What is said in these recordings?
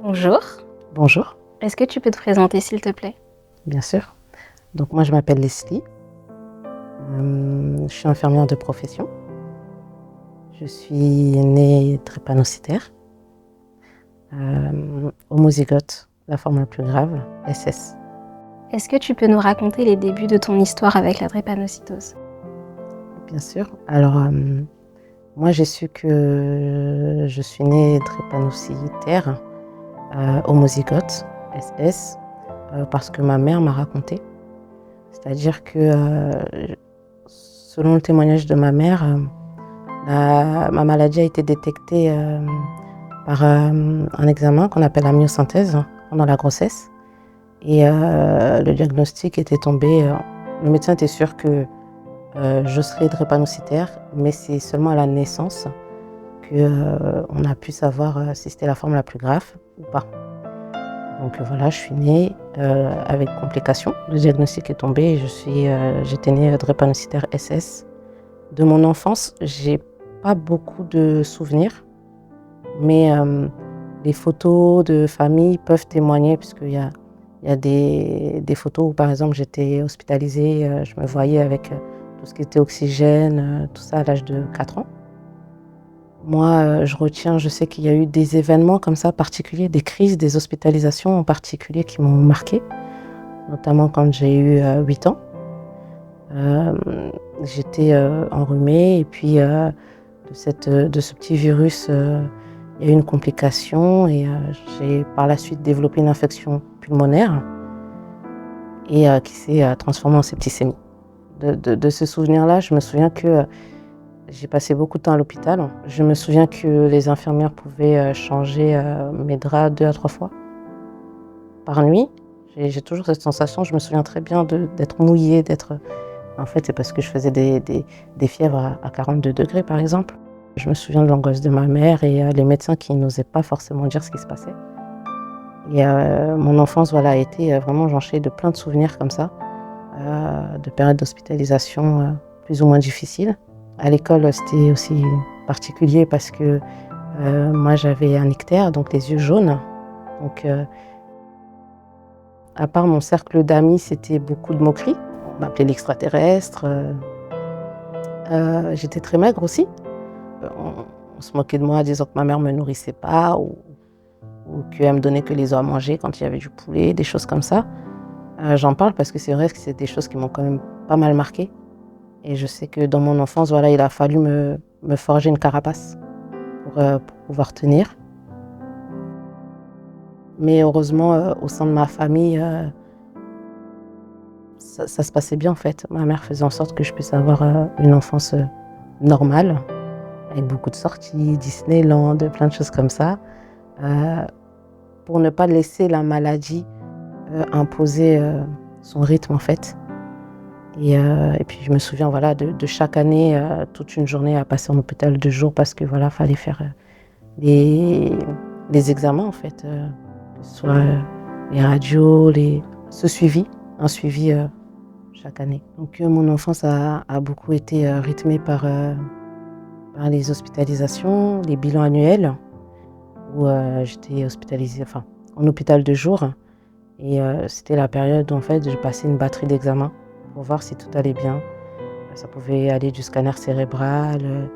Bonjour, Bonjour, est-ce que tu peux te présenter s'il te plaît? bien sûr. Donc moi je m'appelle Leslie, je suis infirmière de profession. Je suis née drépanocytaire, homozygote, la forme la plus grave, SS. Est-ce que tu peux nous raconter les débuts de ton histoire avec la drépanocytose? Bien sûr. Alors moi j'ai su que je suis née drépanocytaire, homozygote, SS, parce que ma mère m'a raconté. C'est-à-dire que selon le témoignage de ma mère, ma maladie a été détectée par un examen qu'on appelle la myosynthèse pendant la grossesse. Et le diagnostic était tombé. Le médecin était sûr que je serais drépanocytaire, mais c'est seulement à la naissance qu'on a pu savoir si c'était la forme la plus grave ou pas. Donc voilà, je suis née avec complications. Le diagnostic est tombé et j'étais née drépanocytaire SS. De mon enfance, j'ai pas beaucoup de souvenirs, mais les photos de famille peuvent témoigner puisqu'il y a des photos où, par exemple, j'étais hospitalisée, je me voyais avec tout ce qui était oxygène, tout ça à l'âge de 4 ans. Moi, je sais qu'il y a eu des événements comme ça particuliers, des crises, des hospitalisations en particulier qui m'ont marquée, notamment quand j'ai eu 8 ans. J'étais enrhumée et puis de ce petit virus, il y a eu une complication et j'ai par la suite développé une infection pulmonaire et qui s'est transformée en septicémie. De ce souvenir-là, je me souviens que j'ai passé beaucoup de temps à l'hôpital. Je me souviens que les infirmières pouvaient changer mes draps 2 à 3 fois par nuit. J'ai toujours cette sensation, je me souviens très bien d'être mouillée, en fait, c'est parce que je faisais des fièvres à 42 degrés, par exemple. Je me souviens de l'angoisse de ma mère et les médecins qui n'osaient pas forcément dire ce qui se passait. Et mon enfance, voilà, a été vraiment jonchée de plein de souvenirs comme ça, de périodes d'hospitalisation plus ou moins difficiles. À l'école, c'était aussi particulier parce que moi, j'avais un ictère, donc les yeux jaunes. Donc, à part mon cercle d'amis, c'était beaucoup de moqueries. On m'appelait l'extraterrestre. J'étais très maigre aussi. On se moquait de moi en disant que ma mère me nourrissait pas ou qu'elle me donnait que les os à manger quand il y avait du poulet, des choses comme ça. J'en parle parce que c'est vrai que c'est des choses qui m'ont quand même pas mal marquée. Et je sais que dans mon enfance, voilà, il a fallu me forger une carapace pour pouvoir tenir. Mais heureusement, au sein de ma famille, ça se passait bien en fait. Ma mère faisait en sorte que je puisse avoir une enfance normale, avec beaucoup de sorties, Disneyland, plein de choses comme ça, pour ne pas laisser la maladie imposer son rythme en fait. Et puis je me souviens voilà, de chaque année, toute une journée à passer en hôpital 2 jours parce que voilà, fallait faire les, les examens en fait, que ce soit les radios, un suivi chaque année. Donc mon enfance a beaucoup été rythmée par les hospitalisations, les bilans annuels, où j'étais hospitalisée, enfin en hôpital 2 jours. Et c'était la période où en fait je passais une batterie d'examens pour voir si tout allait bien. Ça pouvait aller du scanner cérébral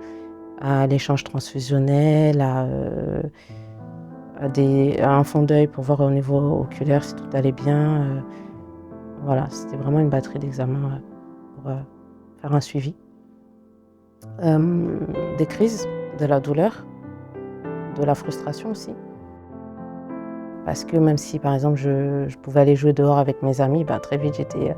à l'échange transfusionnel, à un fond d'œil pour voir au niveau oculaire si tout allait bien. Voilà, c'était vraiment une batterie d'examens pour faire un suivi. Des crises, de la douleur, de la frustration aussi. Parce que même si par exemple je pouvais aller jouer dehors avec mes amis, bah, très vite j'étais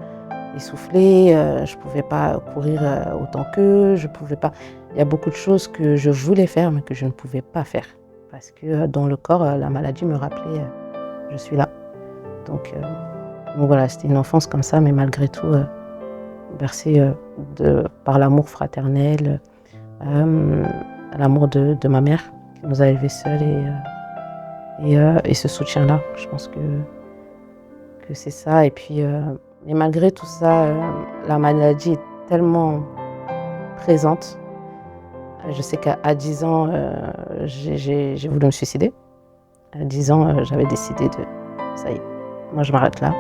essoufflée, je pouvais pas courir autant qu'eux, je pouvais pas. Il y a beaucoup de choses que je voulais faire mais que je ne pouvais pas faire. Parce que dans le corps, la maladie me rappelait je suis là. Donc voilà, c'était une enfance comme ça, mais malgré tout bercée par l'amour fraternel, l'amour de ma mère qui nous a élevés seuls et ce soutien-là. Je pense que c'est ça. Et puis, mais malgré tout ça, la maladie est tellement présente. Je sais qu'à 10 ans, j'ai voulu me suicider. À 10 ans, j'avais décidé de ça y est, moi je m'arrête là,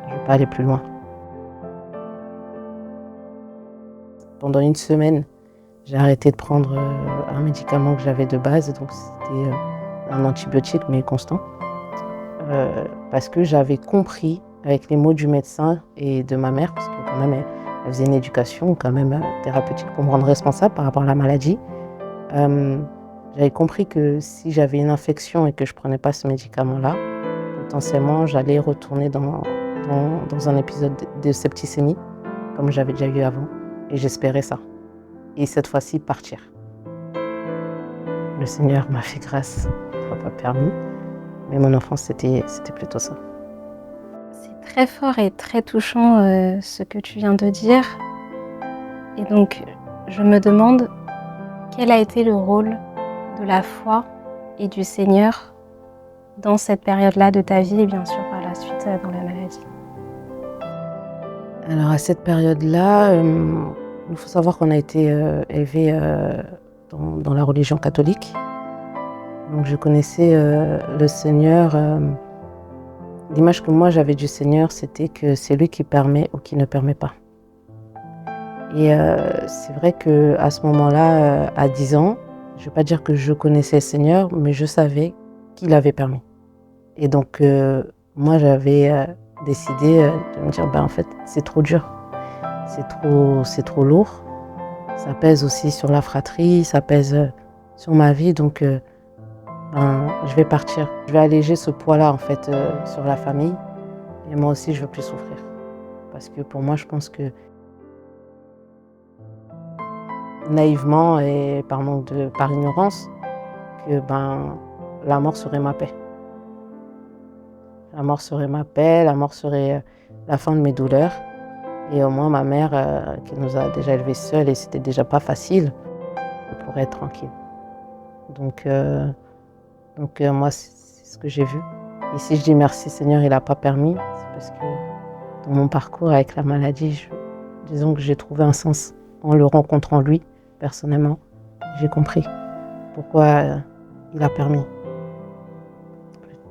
je ne vais pas aller plus loin. Pendant une semaine, j'ai arrêté de prendre un médicament que j'avais de base, donc c'était un antibiotique mais constant. Parce que j'avais compris avec les mots du médecin et de ma mère, parce que quand même elle faisait une éducation quand même thérapeutique pour me rendre responsable par rapport à la maladie. J'avais compris que si j'avais une infection et que je ne prenais pas ce médicament-là, potentiellement j'allais retourner dans un épisode de septicémie, comme j'avais déjà eu avant, et j'espérais ça. Et cette fois-ci partir. Le Seigneur m'a fait grâce, il m'a pas permis, mais mon enfance c'était plutôt ça. C'est très fort et très touchant ce que tu viens de dire. Et donc, je me demande quel a été le rôle de la foi et du Seigneur dans cette période-là de ta vie et bien sûr par la suite dans la maladie. Alors à cette période-là, il faut savoir qu'on a été élevé dans la religion catholique. Donc je connaissais le Seigneur. L'image que moi j'avais du Seigneur, c'était que c'est lui qui permet ou qui ne permet pas. Et c'est vrai qu'à ce moment-là, à 10 ans, je ne vais pas dire que je connaissais le Seigneur, mais je savais qu'il avait permis. Et donc moi j'avais décidé de me dire, en fait c'est trop dur, c'est trop lourd. Ça pèse aussi sur la fratrie, ça pèse sur ma vie, donc je vais partir. Je vais alléger ce poids-là en fait sur la famille, et moi aussi je veux plus souffrir. Parce que pour moi je pense que naïvement et par ignorance, que la mort serait ma paix. La mort serait ma paix, la mort serait la fin de mes douleurs. Et au moins ma mère, qui nous a déjà élevés seuls et c'était déjà pas facile, pourrait être tranquille. Donc moi, c'est ce que j'ai vu. Et si je dis merci Seigneur, il n'a pas permis, c'est parce que dans mon parcours avec la maladie, disons que j'ai trouvé un sens en le rencontrant lui, personnellement. J'ai compris pourquoi il a permis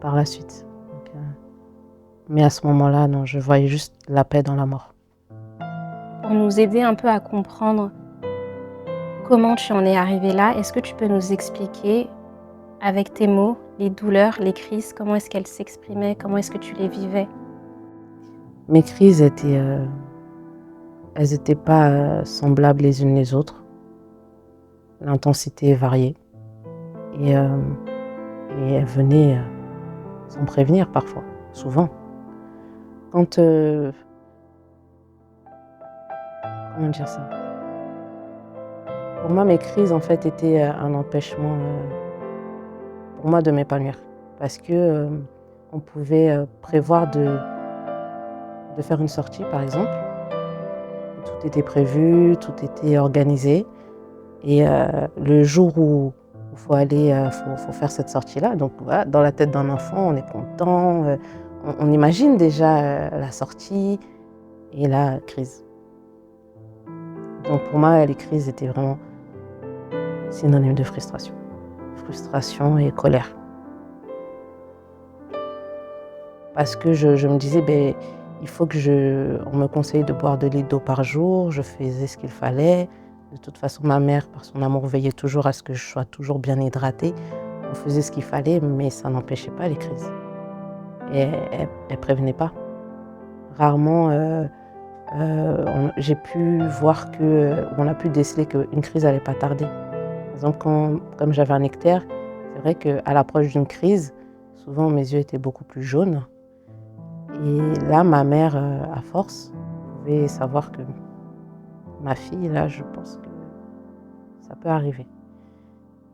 par la suite. Mais à ce moment-là, non, je voyais juste la paix dans la mort. Pour nous aider un peu à comprendre comment tu en es arrivé là, est-ce que tu peux nous expliquer avec tes mots les douleurs, les crises, comment est-ce qu'elles s'exprimaient, comment est-ce que tu les vivais? Mes crises elles étaient pas semblables les unes les autres. L'intensité est variée et elles venaient sans prévenir parfois, souvent. Quand comment dire ça? Pour moi, mes crises en fait étaient un empêchement pour moi de m'épanouir, parce que on pouvait prévoir de faire une sortie par exemple. Tout était prévu, tout était organisé, et le jour où il faut aller, faut faire cette sortie-là, donc voilà, dans la tête d'un enfant, on est content, on imagine déjà la sortie, et là, crise. Donc pour moi, les crises étaient vraiment synonymes de frustration. Frustration et colère. Parce que je me disais, il faut que on me conseille de boire 2 litres d'eau par jour, je faisais ce qu'il fallait. De toute façon, ma mère, par son amour, veillait toujours à ce que je sois toujours bien hydratée. On faisait ce qu'il fallait, mais ça n'empêchait pas les crises. Et elle ne prévenait pas. Rarement, j'ai pu voir on a pu déceler qu'une crise n'allait pas tarder. Par exemple, comme j'avais un ictère, c'est vrai qu'à l'approche d'une crise, souvent mes yeux étaient beaucoup plus jaunes. Et là, ma mère, à force, pouvait savoir que ma fille, là, je pense que ça peut arriver.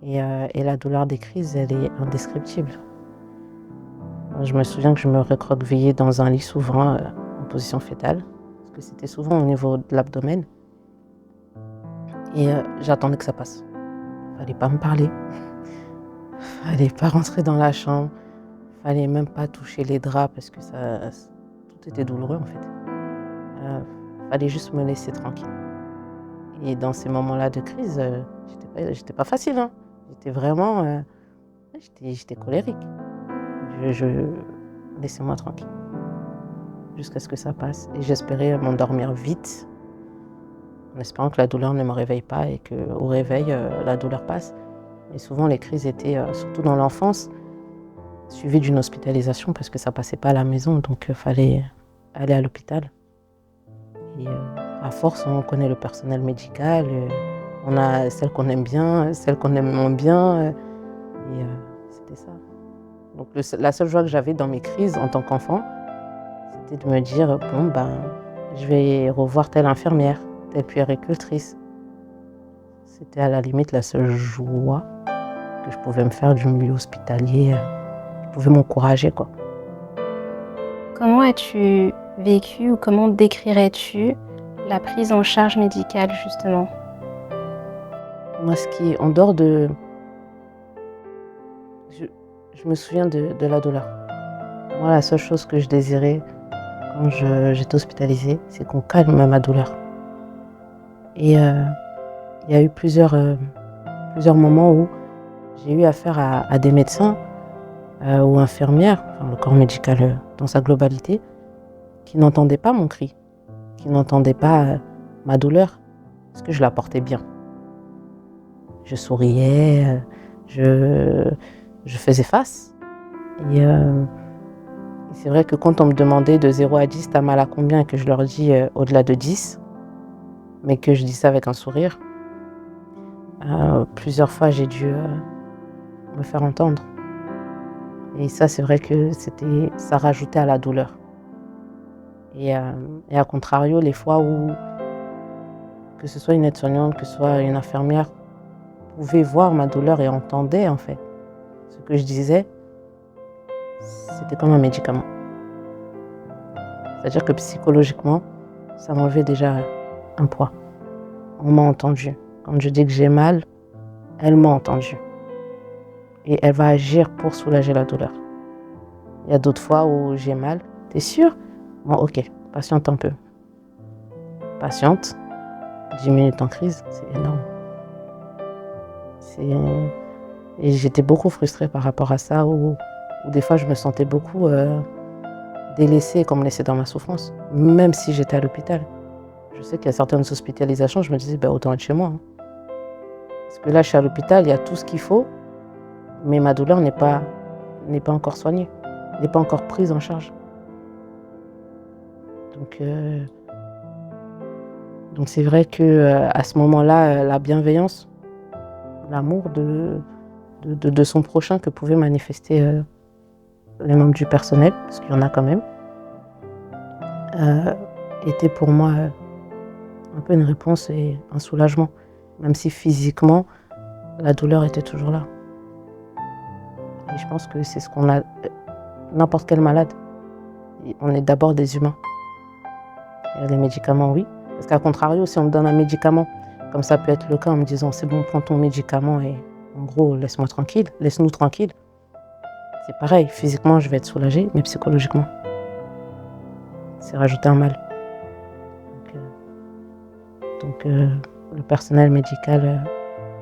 Et la douleur des crises, elle est indescriptible. Je me souviens que je me recroquevillais dans un lit souvent en position fétale, parce que c'était souvent au niveau de l'abdomen. Et j'attendais que ça passe. Fallait pas me parler. Fallait pas rentrer dans la chambre. Fallait même pas toucher les draps parce que tout était douloureux en fait. Fallait juste me laisser tranquille. Et dans ces moments-là de crise, j'étais pas facile, hein. J'étais vraiment, j'étais colérique. Laissez-moi tranquille. Jusqu'à ce que ça passe. Et j'espérais m'endormir vite, en espérant que la douleur ne me réveille pas et qu'au réveil, la douleur passe. Et souvent, les crises étaient, surtout dans l'enfance, suivies d'une hospitalisation parce que ça passait pas à la maison, donc il fallait aller à l'hôpital. Et à force, on connaît le personnel médical, on a celles qu'on aime bien, celles qu'on aime moins bien, et c'était ça. Donc la seule joie que j'avais dans mes crises en tant qu'enfant, c'était de me dire, bon, ben, je vais revoir telle infirmière, telle puéricultrice. C'était à la limite la seule joie que je pouvais me faire du milieu hospitalier, qui pouvait m'encourager, quoi. Comment as-tu vécu ou comment décrirais-tu la prise en charge médicale justement? Moi, ce qui, en dehors de... Je me souviens de la douleur. Moi, la seule chose que je désirais quand j'étais hospitalisée, c'est qu'on calme ma douleur. Et il y a eu plusieurs moments où j'ai eu affaire à des médecins ou infirmières, enfin, le corps médical dans sa globalité, qui n'entendaient pas mon cri, qui n'entendaient pas ma douleur, parce que je la portais bien. Je souriais, je faisais face. Et c'est vrai que quand on me demandait de 0 à 10, t'as mal à combien, et que je leur dis au-delà de 10, mais que je dis ça avec un sourire, plusieurs fois j'ai dû me faire entendre. Et ça, c'est vrai que ça rajoutait à la douleur. Et à contrario, les fois où, que ce soit une aide-soignante, que ce soit une infirmière, pouvait voir ma douleur et entendait en fait ce que je disais, c'était comme un médicament. C'est-à-dire que psychologiquement, ça m'enlevait déjà un poids. On m'a entendu. Quand je dis que j'ai mal, elle m'a entendu. Et elle va agir pour soulager la douleur. Il y a d'autres fois où j'ai mal. T'es sûre? Bon, ok, patiente un peu. Patiente. 10 minutes en crise, c'est énorme. Et j'étais beaucoup frustrée par rapport à ça, où des fois je me sentais beaucoup délaissée, comme laissée dans ma souffrance, même si j'étais à l'hôpital. Je sais qu'il y a certaines hospitalisations, je me disais, autant être chez moi. Parce que là, je suis à l'hôpital, il y a tout ce qu'il faut, mais ma douleur n'est pas encore soignée, n'est pas encore prise en charge. Donc c'est vrai que à ce moment-là, la bienveillance, l'amour de son prochain que pouvaient manifester les membres du personnel, parce qu'il y en a quand même, était pour moi un peu une réponse et un soulagement, même si physiquement, la douleur était toujours là. Et je pense que c'est ce qu'on a, n'importe quel malade. On est d'abord des humains. Et les médicaments, oui. Parce qu'à contrario, si on me donne un médicament, comme ça peut être le cas en me disant c'est bon, prends ton médicament et en gros, laisse-moi tranquille, laisse-nous tranquille. C'est pareil, physiquement, je vais être soulagée, mais psychologiquement, c'est rajouter un mal. Donc le personnel médical,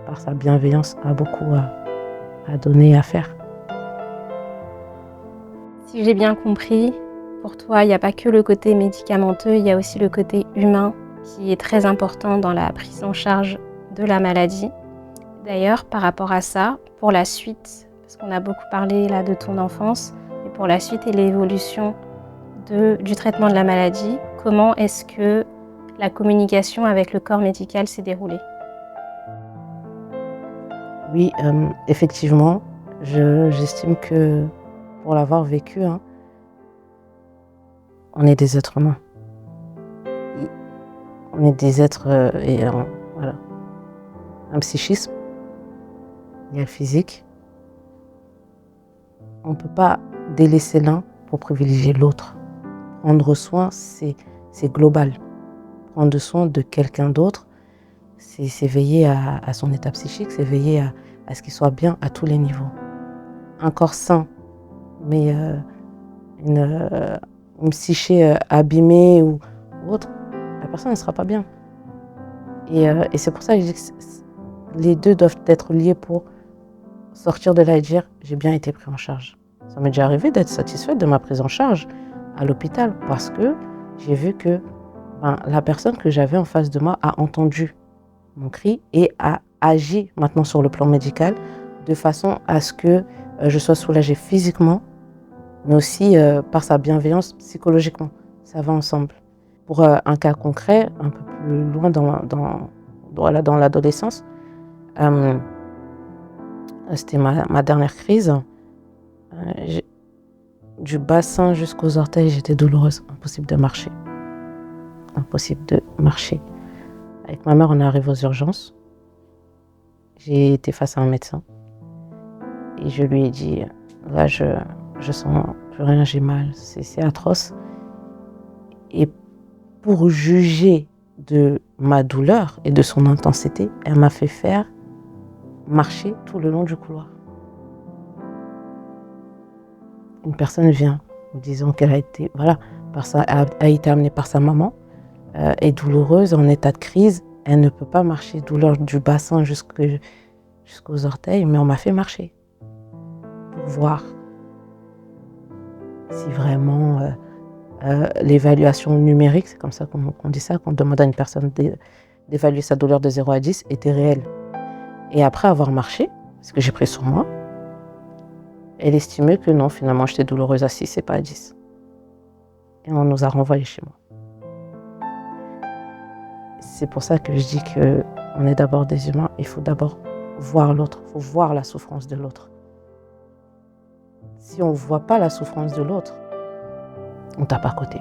par sa bienveillance, a beaucoup à donner et à faire. Si j'ai bien compris, pour toi, il n'y a pas que le côté médicamenteux, il y a aussi le côté humain qui est très important dans la prise en charge de la maladie. D'ailleurs, par rapport à ça, pour la suite, parce qu'on a beaucoup parlé là de ton enfance, et pour la suite et l'évolution du traitement de la maladie, comment est-ce que la communication avec le corps médical s'est déroulée? Oui, effectivement, j'estime que pour l'avoir vécu, on est des êtres humains. On est des êtres voilà, un psychisme, il y a le physique. On ne peut pas délaisser l'un pour privilégier l'autre. Prendre soin, c'est global. Prendre soin de quelqu'un d'autre, c'est veiller à son état psychique, c'est veiller à ce qu'il soit bien à tous les niveaux. Un corps sain, mais une psyché abîmée ou autre, la personne ne sera pas bien. Et c'est pour ça que je dis que les deux doivent être liés pour sortir de là et dire j'ai bien été pris en charge. Ça m'est déjà arrivé d'être satisfaite de ma prise en charge à l'hôpital parce que j'ai vu que la personne que j'avais en face de moi a entendu mon cri et a agi maintenant sur le plan médical de façon à ce que je sois soulagée physiquement, mais aussi par sa bienveillance psychologiquement. Ça va ensemble. Pour un cas concret, un peu plus loin dans l'adolescence, c'était ma dernière crise. Du bassin jusqu'aux orteils, j'étais douloureuse. Impossible de marcher. Impossible de marcher. Avec ma mère, on est arrivé aux urgences. J'ai été face à un médecin. Et je lui ai dit, là, je sens plus rien, j'ai mal. C'est atroce. Et pour juger de ma douleur et de son intensité, elle m'a fait faire marcher tout le long du couloir. Une personne vient en disant qu'elle a été, a été amenée par sa maman, est douloureuse, en état de crise. Elle ne peut pas marcher, douleur du bassin jusqu'aux orteils, mais on m'a fait marcher pour voir si vraiment l'évaluation numérique, c'est comme ça qu'on dit ça, qu'on demande à une personne d'évaluer sa douleur de 0 à 10, était réelle. Et après avoir marché, parce que j'ai pris sur moi, elle estimait que non, finalement, j'étais douloureuse à 6 et pas à 10. Et on nous a renvoyés chez moi. C'est pour ça que je dis qu'on est d'abord des humains. Il faut d'abord voir l'autre. Il faut voir la souffrance de l'autre. Si on ne voit pas la souffrance de l'autre, on tape à côté.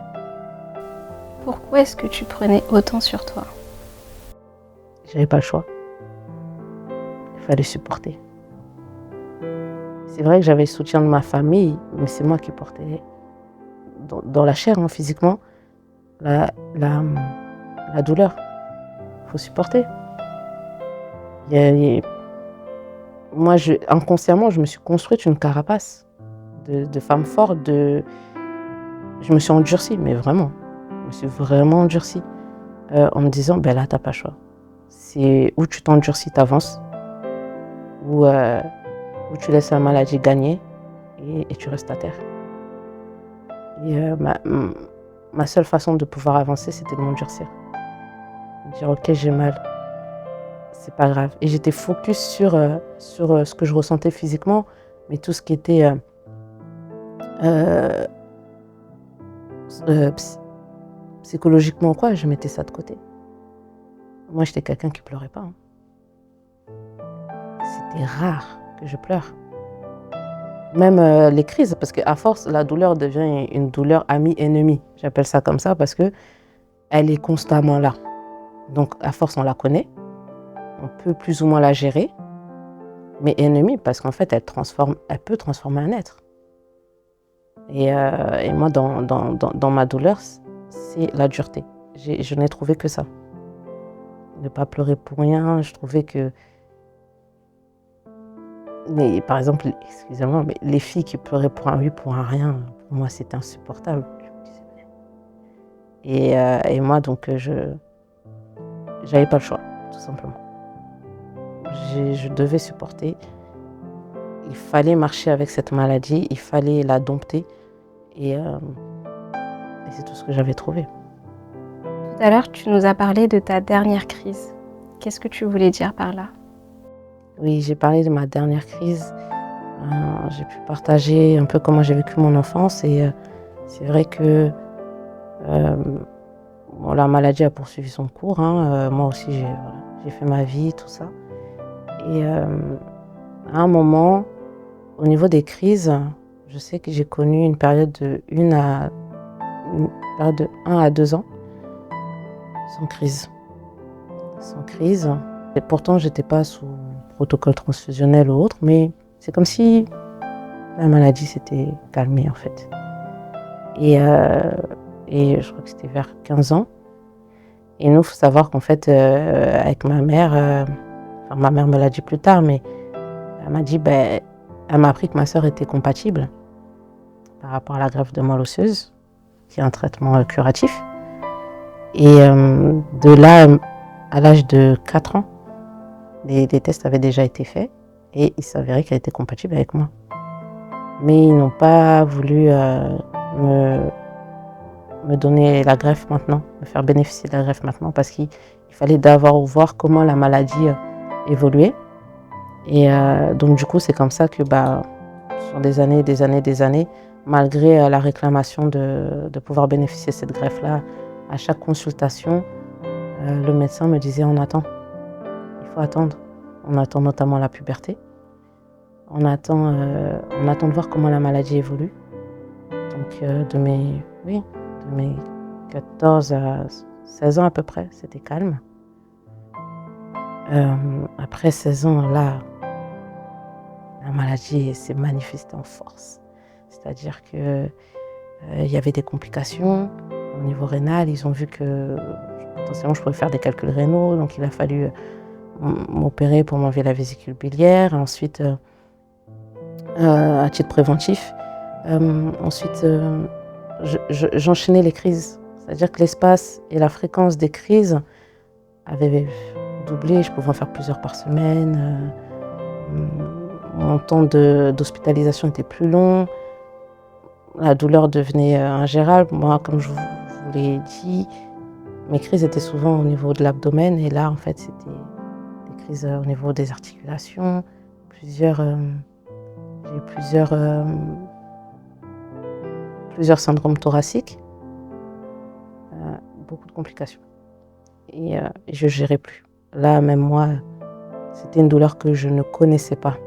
Pourquoi est-ce que tu prenais autant sur toi? J'avais pas le choix. Il fallait supporter. C'est vrai que j'avais le soutien de ma famille, mais c'est moi qui portais dans la chair, physiquement, la douleur. Il faut supporter. Moi, inconsciemment, je me suis construite une carapace de femme forte. Je me suis endurcie, mais vraiment. Je me suis vraiment endurcie. En me disant, là, t'as pas le choix. C'est où tu t'endurcis, t'avances. Ou tu laisses la maladie gagner et tu restes à terre. Et ma seule façon de pouvoir avancer, c'était de m'endurcir. De dire, ok, j'ai mal, c'est pas grave. Et j'étais focus sur ce que je ressentais physiquement, mais tout ce qui était psychologiquement, je mettais ça de côté. Moi, j'étais quelqu'un qui pleurait pas. C'était rare que je pleure. Même les crises, parce qu'à force, la douleur devient une douleur amie-ennemie. J'appelle ça comme ça parce qu'elle est constamment là. Donc, à force, on la connaît. On peut plus ou moins la gérer. Mais ennemie, parce qu'en fait, elle peut transformer un être. Et moi, dans ma douleur, c'est la dureté. Je n'ai trouvé que ça. Ne pas pleurer pour rien, je trouvais que... Mais par exemple, excusez-moi, mais les filles qui pleuraient pour un oui, pour un rien, pour moi, c'était insupportable. Et moi, donc, j'avais pas le choix, tout simplement. Je devais supporter. Il fallait marcher avec cette maladie, il fallait la dompter. Et c'est tout ce que j'avais trouvé. Tout à l'heure, tu nous as parlé de ta dernière crise. Qu'est-ce que tu voulais dire par là? Oui, j'ai parlé de ma dernière crise. J'ai pu partager un peu comment j'ai vécu mon enfance. Et c'est vrai que la maladie a poursuivi son cours. Moi aussi, j'ai fait ma vie, tout ça. Et à un moment, au niveau des crises, je sais que j'ai connu une période de 1 à 2 ans sans crise. Sans crise. Et pourtant, j'étais pas sous protocole transfusionnel ou autre, mais c'est comme si la maladie s'était calmée en fait. Et je crois que c'était vers 15 ans. Et nous, il faut savoir qu'en fait, avec ma mère, ma mère me l'a dit plus tard, mais elle m'a dit, elle m'a appris que ma sœur était compatible par rapport à la greffe de moelle osseuse, qui est un traitement curatif. Et de là, à l'âge de 4 ans, les tests avaient déjà été faits et il s'avérait qu'elle était compatible avec moi. mais ils n'ont pas voulu me, me donner la greffe maintenant, me faire bénéficier de la greffe maintenant, parce qu'il fallait d'abord voir comment la maladie évoluait. Et donc du coup, c'est comme ça que sur des années, malgré la réclamation de pouvoir bénéficier de cette greffe-là, à chaque consultation, le médecin me disait on attend, il faut attendre. On attend notamment la puberté. On attend de voir comment la maladie évolue. Donc de mes 14 à 16 ans à peu près, c'était calme. Après 16 ans, là, la maladie s'est manifestée en force. C'est-à-dire que il y avait des complications au niveau rénal. Ils ont vu que potentiellement je pouvais faire des calculs rénaux, donc il a fallu m'opérer pour m'enlever la vésicule biliaire. Ensuite, à titre préventif, ensuite j'enchaînais les crises. C'est-à-dire que l'espace et la fréquence des crises avaient doublé. Je pouvais en faire plusieurs par semaine. Mon temps d'hospitalisation était plus long. La douleur devenait ingérable. Moi, comme je vous l'ai dit, mes crises étaient souvent au niveau de l'abdomen. Et là, en fait, c'était des crises au niveau des articulations. J'ai eu plusieurs syndromes thoraciques. Beaucoup de complications. Et je ne gérais plus. Là, même moi, c'était une douleur que je ne connaissais pas.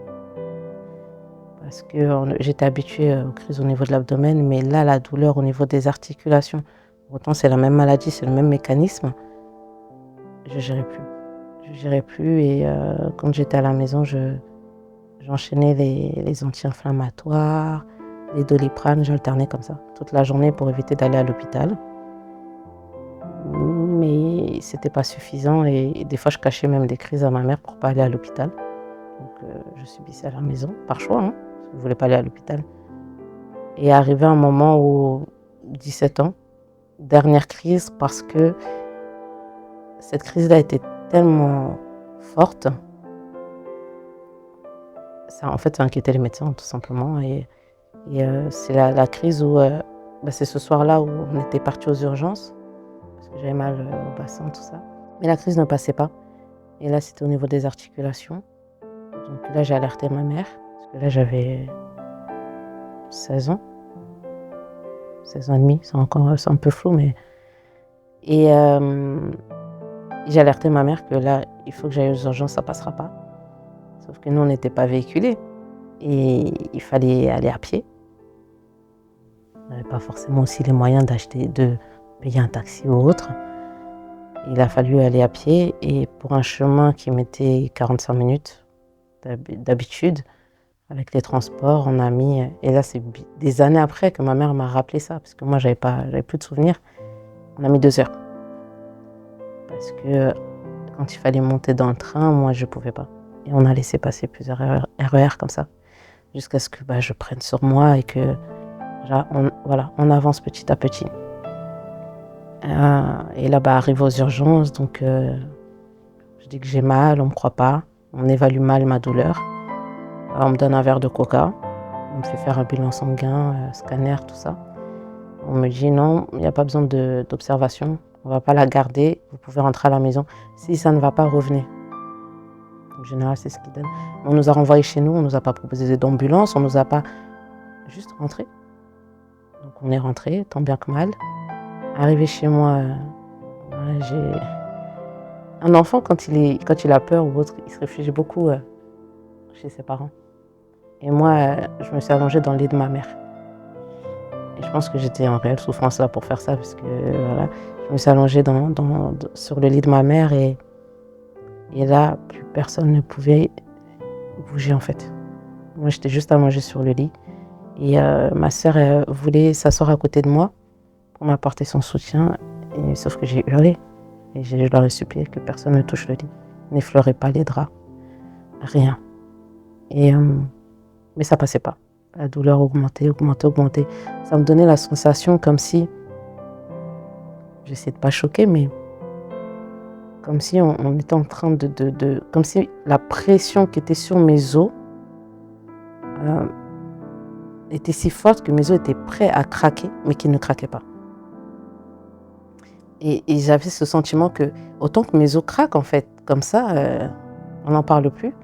Parce que j'étais habituée aux crises au niveau de l'abdomen, mais là, la douleur au niveau des articulations, pourtant c'est la même maladie, c'est le même mécanisme, je ne gérais plus. Je ne gérais plus et quand j'étais à la maison, j'enchaînais les anti-inflammatoires, les Doliprane, j'alternais comme ça toute la journée pour éviter d'aller à l'hôpital. Mais c'était pas suffisant et des fois je cachais même des crises à ma mère pour pas aller à l'hôpital. Donc je subissais à la maison, par choix, hein. Je ne voulais pas aller à l'hôpital. Et arrivé un moment où, 17 ans, dernière crise, parce que cette crise-là était tellement forte, ça en fait ça inquiétait les médecins tout simplement. Et c'est la crise où, c'est ce soir-là où on était parti aux urgences, parce que j'avais mal au bassin, tout ça. Mais la crise ne passait pas. Et là, c'était au niveau des articulations. Donc là, j'ai alerté ma mère, parce que là, j'avais 16 ans. 16 ans et demi, c'est un peu flou, mais... Et j'ai alerté ma mère que là, il faut que j'aille aux urgences, ça passera pas. Sauf que nous, on n'était pas véhiculés. Et il fallait aller à pied. On n'avait pas forcément aussi les moyens de payer un taxi ou autre. Il a fallu aller à pied et pour un chemin qui mettait 45 minutes d'habitude, avec les transports, on a mis... Et là, c'est des années après que ma mère m'a rappelé ça, parce que moi, j'avais plus de souvenirs. On a mis 2 heures. Parce que quand il fallait monter dans le train, moi, je ne pouvais pas. Et on a laissé passer plusieurs RER comme ça, jusqu'à ce que je prenne sur moi et que on avance petit à petit. Et là, arrivé aux urgences, donc je dis que j'ai mal, on ne me croit pas, on évalue mal ma douleur. On me donne un verre de coca, on me fait faire un bilan sanguin, scanner, tout ça. On me dit non, il n'y a pas besoin d'observation, on ne va pas la garder, vous pouvez rentrer à la maison. Si ça ne va pas, revenez. En général, c'est ce qu'ils donnent. On nous a renvoyés chez nous, on ne nous a pas proposé d'ambulance, on ne nous a pas... Juste rentré. Donc on est rentré, tant bien que mal. Arrivé chez moi, j'ai... Un enfant, quand il a peur ou autre, il se réfugie beaucoup chez ses parents. Et moi, je me suis allongée dans le lit de ma mère. Et je pense que j'étais en réelle souffrance là pour faire ça, parce que je me suis allongée sur le lit de ma mère et là, plus personne ne pouvait bouger en fait. Moi, j'étais juste allongée sur le lit. Et ma sœur voulait s'asseoir à côté de moi pour m'apporter son soutien. Et, sauf que j'ai hurlé. Et je leur ai supplié que personne ne touche le lit. N'effleurez pas les draps. Rien. Et, mais ça passait pas. La douleur augmentait. Ça me donnait la sensation comme si... J'essaie de pas choquer, mais... Comme si on était en train comme si la pression qui était sur mes os était si forte que mes os étaient prêts à craquer, mais qu'ils ne craquaient pas. Et j'avais ce sentiment que, autant que mes os craquent, en fait, comme ça, on n'en parle plus,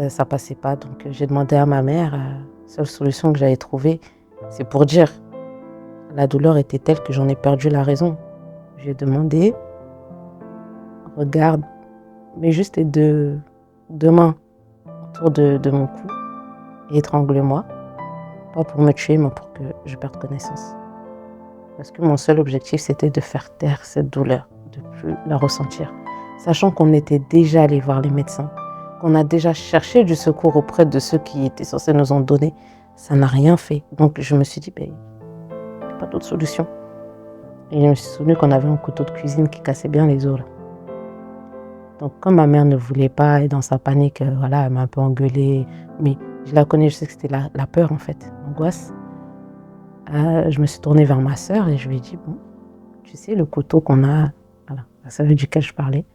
ça passait pas. Donc, j'ai demandé à ma mère, la seule solution que j'avais trouvée, c'est pour dire, la douleur était telle que j'en ai perdu la raison. J'ai demandé, regarde, mets juste tes deux mains autour de mon cou et étrangle-moi, pas pour me tuer, mais pour que je perde connaissance. Parce que mon seul objectif, c'était de faire taire cette douleur, de ne plus la ressentir. Sachant qu'on était déjà allé voir les médecins, qu'on a déjà cherché du secours auprès de ceux qui étaient censés nous en donner, ça n'a rien fait. Donc je me suis dit, il n'y a pas d'autre solution. Et je me suis souvenu qu'on avait un couteau de cuisine qui cassait bien les os. Là. Donc comme ma mère ne voulait pas, et dans sa panique, voilà, elle m'a un peu engueulée. Mais je la connais, je sais que c'était la peur en fait, l'angoisse. Je me suis tournée vers ma sœur et je lui ai dit, bon, tu sais, le couteau qu'on a, voilà, la sœur duquel je parlais,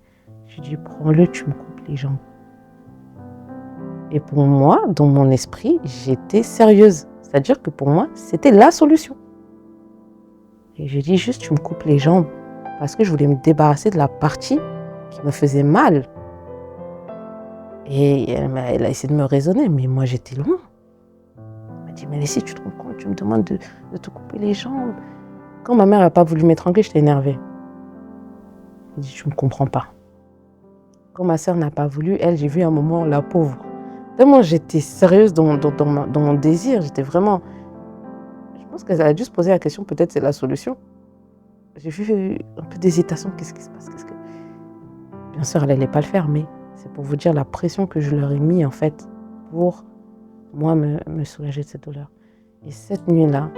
je lui ai dit, prends-le, tu me coupes les jambes. Et pour moi, dans mon esprit, j'étais sérieuse. C'est-à-dire que pour moi, c'était la solution. Et j'ai dit juste, tu me coupes les jambes parce que je voulais me débarrasser de la partie qui me faisait mal. Et elle a essayé de me raisonner, mais moi, j'étais loin. Elle m'a dit, mais si tu te rends compte, tu me demandes de te couper les jambes. Quand ma mère n'a pas voulu m'étrangler, j'étais énervée. J'ai dit, tu ne me comprends pas. Quand ma sœur n'a pas voulu, elle, j'ai vu un moment la pauvre. Tellement j'étais sérieuse dans mon désir, j'étais vraiment... Je pense qu'elle a dû se poser la question, peut-être c'est la solution. J'ai vu un peu d'hésitation, qu'est-ce qui se passe, Bien sûr, elle n'allait pas le faire, mais c'est pour vous dire la pression que je leur ai mis en fait pour moi me soulager de cette douleur. Et cette nuit-là,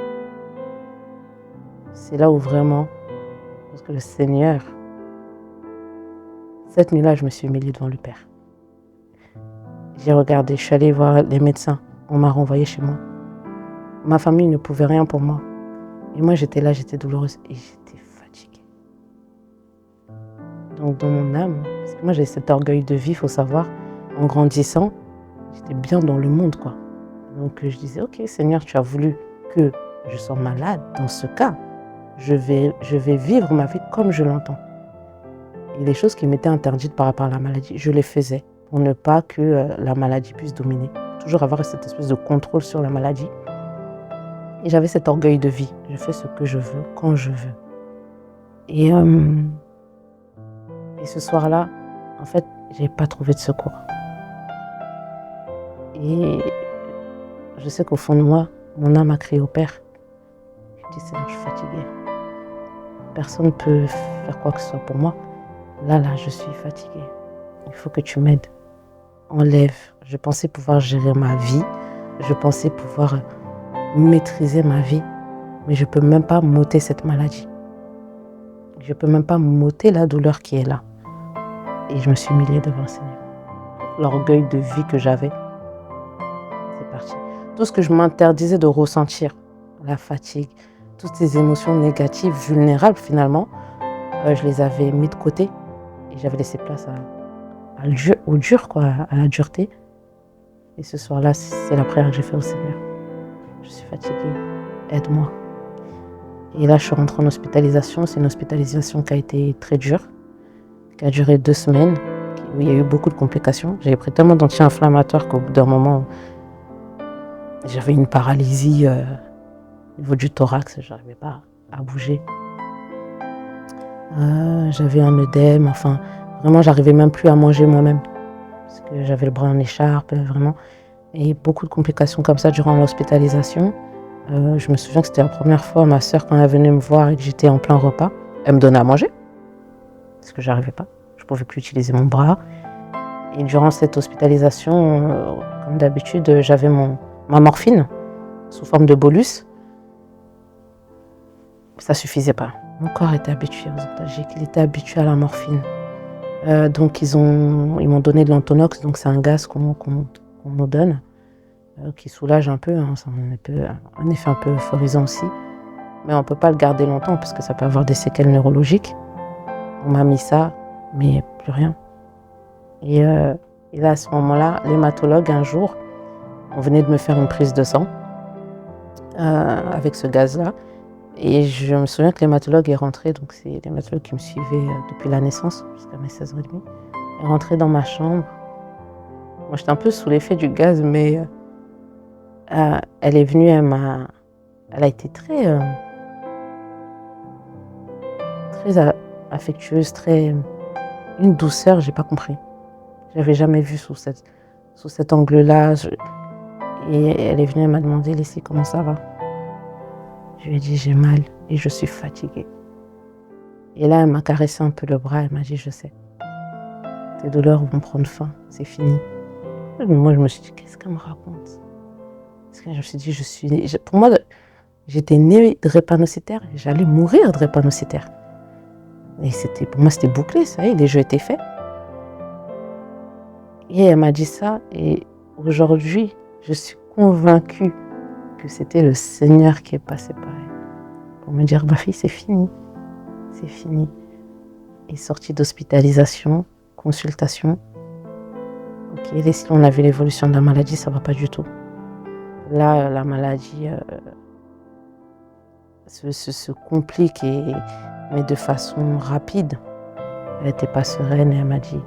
c'est là où vraiment, parce que le Seigneur, cette nuit-là, je me suis humiliée devant le Père. J'ai regardé, je suis allée voir les médecins, on m'a renvoyée chez moi. Ma famille ne pouvait rien pour moi. Et moi, j'étais là, j'étais douloureuse et j'étais fatiguée. Donc, dans mon âme, parce que moi, j'ai cet orgueil de vie, il faut savoir, en grandissant, j'étais bien dans le monde, quoi. Donc, je disais, ok, Seigneur, tu as voulu que je sois malade. Dans ce cas, je vais vivre ma vie comme je l'entends. Et les choses qui m'étaient interdites par rapport à la maladie, je les faisais pour ne pas que la maladie puisse dominer. Toujours avoir cette espèce de contrôle sur la maladie. Et j'avais cet orgueil de vie. Je fais ce que je veux, quand je veux. Et ce soir-là, en fait, je n'ai pas trouvé de secours. Et je sais qu'au fond de moi, mon âme a crié au Père. Je dis, Seigneur, je suis fatiguée. Personne ne peut faire quoi que ce soit pour moi. Là, je suis fatiguée. Il faut que tu m'aides. Enlève. Je pensais pouvoir gérer ma vie. Je pensais pouvoir maîtriser ma vie. Mais je ne peux même pas m'ôter cette maladie. Je ne peux même pas m'ôter la douleur qui est là. Et je me suis humiliée devant le Seigneur. L'orgueil de vie que j'avais, c'est parti. Tout ce que je m'interdisais de ressentir, la fatigue, toutes ces émotions négatives, vulnérables finalement, je les avais mis de côté. Et j'avais laissé place au dur, quoi, à la dureté. Et ce soir-là, c'est la prière que j'ai faite au Seigneur. Je suis fatiguée, aide-moi. Et là, je suis rentrée en hospitalisation. C'est une hospitalisation qui a été très dure, qui a duré 2 semaines, où il y a eu beaucoup de complications. J'avais pris tellement d'anti-inflammatoires qu'au bout d'un moment, j'avais une paralysie au niveau du thorax. Je n'arrivais pas à bouger. J'avais un œdème, enfin, vraiment, j'arrivais même plus à manger moi-même. Parce que j'avais le bras en écharpe, vraiment. Et beaucoup de complications comme ça durant l'hospitalisation. Je me souviens que c'était la première fois, ma sœur, quand elle venait me voir et que j'étais en plein repas, elle me donnait à manger. Parce que j'arrivais pas. Je ne pouvais plus utiliser mon bras. Et durant cette hospitalisation, comme d'habitude, j'avais ma morphine sous forme de bolus. Ça ne suffisait pas. Mon corps était habitué aux antalgiques, il était habitué à la morphine. Donc ils m'ont donné de l'Antonox, donc c'est un gaz qu'on nous donne, qui soulage un peu, hein, ça a un effet un peu euphorisant aussi. Mais on ne peut pas le garder longtemps parce que ça peut avoir des séquelles neurologiques. On m'a mis ça, mais plus rien. Et là, à ce moment-là, l'hématologue, un jour, On venait de me faire une prise de sang avec ce gaz-là. Et je me souviens que l'hématologue est rentré, donc c'est l'hématologue qui me suivait depuis la naissance jusqu'à mes 16 ans et demi, est rentré dans ma chambre. Moi, j'étais un peu sous l'effet du gaz, mais elle est venue, elle a été très affectueuse, une douceur, j'ai pas compris. J'avais jamais vu sous cet angle-là. Et elle est venue, elle m'a demandé, Leslie, comment ça va? Je lui ai dit, j'ai mal et je suis fatiguée. Et là, elle m'a caressé un peu le bras, elle m'a dit, je sais, tes douleurs vont prendre fin, c'est fini. Moi, je me suis dit, qu'est-ce qu'elle me raconte? Parce que je me suis dit, pour moi, j'étais née drépanocytaire, j'allais mourir drépanocytaire. Et pour moi, c'était bouclé, ça y est, les jeux étaient faits. Et elle m'a dit ça, et aujourd'hui, je suis convaincue que c'était le Seigneur qui est passé par elle pour me dire, ma fille, c'est fini. C'est fini. Et sortie d'hospitalisation, consultation. Ok, si on a vu l'évolution de la maladie, ça va pas du tout. Là, la maladie se complique, mais de façon rapide. Elle n'était pas sereine et elle m'a dit,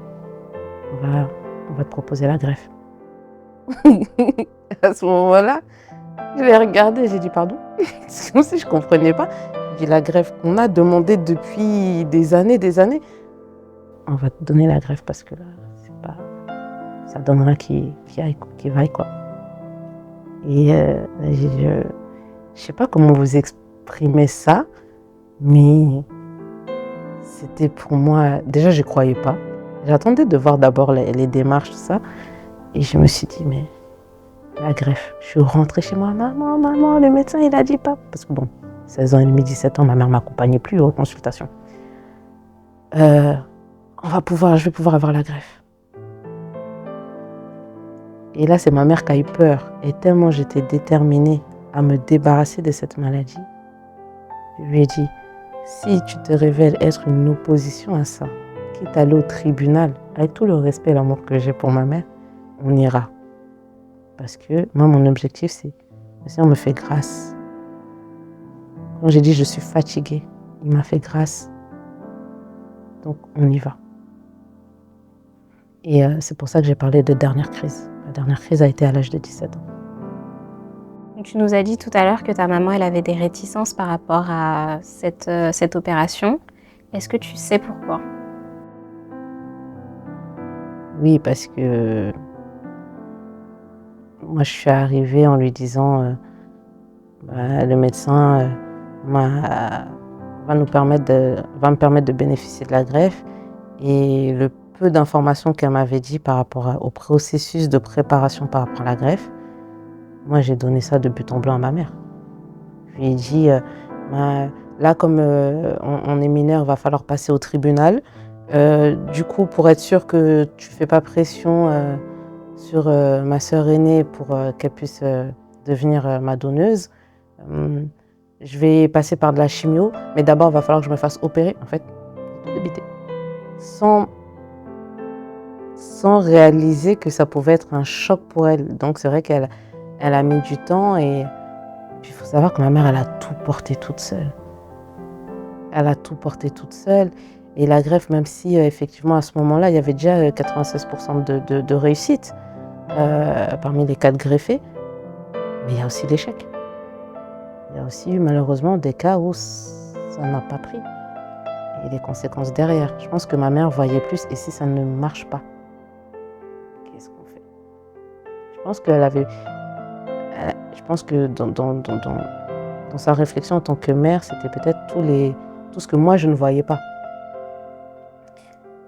on va te proposer la greffe. À ce moment-là, je l'ai regardé, j'ai dit pardon. C'est comme si je ne comprenais pas. J'ai dit la greffe qu'on a demandé depuis des années. On va te donner la greffe parce que là, ça donnera qui vaille quoi. Et je ne sais pas comment vous exprimer ça, mais c'était pour moi, déjà je ne croyais pas. J'attendais de voir d'abord les démarches, tout ça. Et je me suis dit, mais la greffe. Je suis rentrée chez moi, maman, le médecin il a dit pas. Parce que bon, 16 ans et demi, 17 ans, ma mère ne m'accompagnait plus aux consultations. Je vais pouvoir avoir la greffe. Et là, c'est ma mère qui a eu peur. Et tellement j'étais déterminée à me débarrasser de cette maladie, je lui ai dit, si tu te révèles être une opposition à ça, quitte à aller au tribunal, avec tout le respect et l'amour que j'ai pour ma mère, on ira. Parce que moi, mon objectif, c'est le Seigneur me fait grâce. Quand j'ai dit je suis fatiguée, il m'a fait grâce. Donc, on y va. Et c'est pour ça que j'ai parlé de dernière crise. La dernière crise a été à l'âge de 17 ans. Tu nous as dit tout à l'heure que ta maman elle avait des réticences par rapport à cette opération. Est-ce que tu sais pourquoi? Oui, parce que moi, je suis arrivée en lui disant le médecin va me permettre de bénéficier de la greffe. Et le peu d'informations qu'elle m'avait dit par rapport au processus de préparation par rapport à la greffe, moi, j'ai donné ça de but en blanc à ma mère. Je lui ai dit, là, comme on est mineur, il va falloir passer au tribunal. Du coup, pour être sûr que tu ne fais pas pression sur ma sœur aînée pour qu'elle puisse devenir ma donneuse, je vais passer par de la chimio, mais d'abord, il va falloir que je me fasse opérer. En fait, tout débité. Sans réaliser que ça pouvait être un choc pour elle. Donc, c'est vrai qu'elle a mis du temps et puis il faut savoir que ma mère, elle a tout porté toute seule. Et la greffe, même si effectivement à ce moment-là, il y avait déjà 96% de réussite parmi les 4 greffés, mais il y a aussi l'échec. Il y a aussi eu malheureusement des cas où ça n'a pas pris. Et les conséquences derrière. Je pense que ma mère voyait plus, et si ça ne marche pas, qu'est-ce qu'on fait? Je pense que dans sa réflexion en tant que mère, c'était peut-être tout ce que moi je ne voyais pas.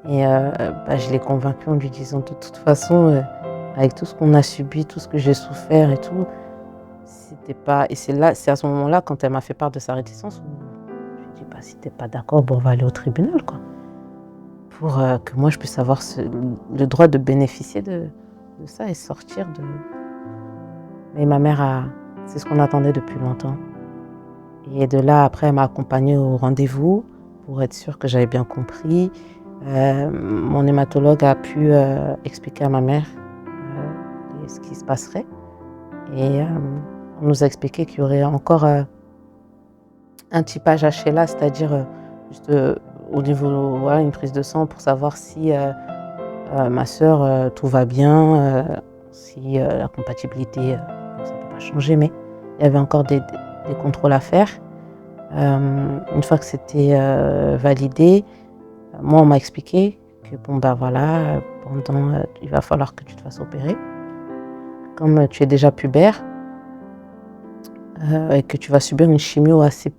Et je l'ai convaincue en lui disant de toute façon, avec tout ce qu'on a subi, tout ce que j'ai souffert et tout, c'était pas. Et c'est à ce moment-là, quand elle m'a fait part de sa réticence, je lui ai dit si t'es pas d'accord, on va aller au tribunal, quoi. Pour que moi je puisse avoir le droit de bénéficier de ça et sortir de. Mais ma mère c'est ce qu'on attendait depuis longtemps. Et de là, après, elle m'a accompagnée au rendez-vous pour être sûre que j'avais bien compris. Mon hématologue a pu expliquer à ma mère ce qui se passerait. Et on nous a expliqué qu'il y aurait encore un typage HLA, c'est-à-dire juste au niveau, voilà, une prise de sang pour savoir si ma sœur, tout va bien, si la compatibilité, ça ne peut pas changer, mais il y avait encore des contrôles à faire. Une fois que c'était validé, moi on m'a expliqué que bon bah voilà, il va falloir que tu te fasses opérer. Comme tu es déjà pubère et que tu vas subir une chimio assez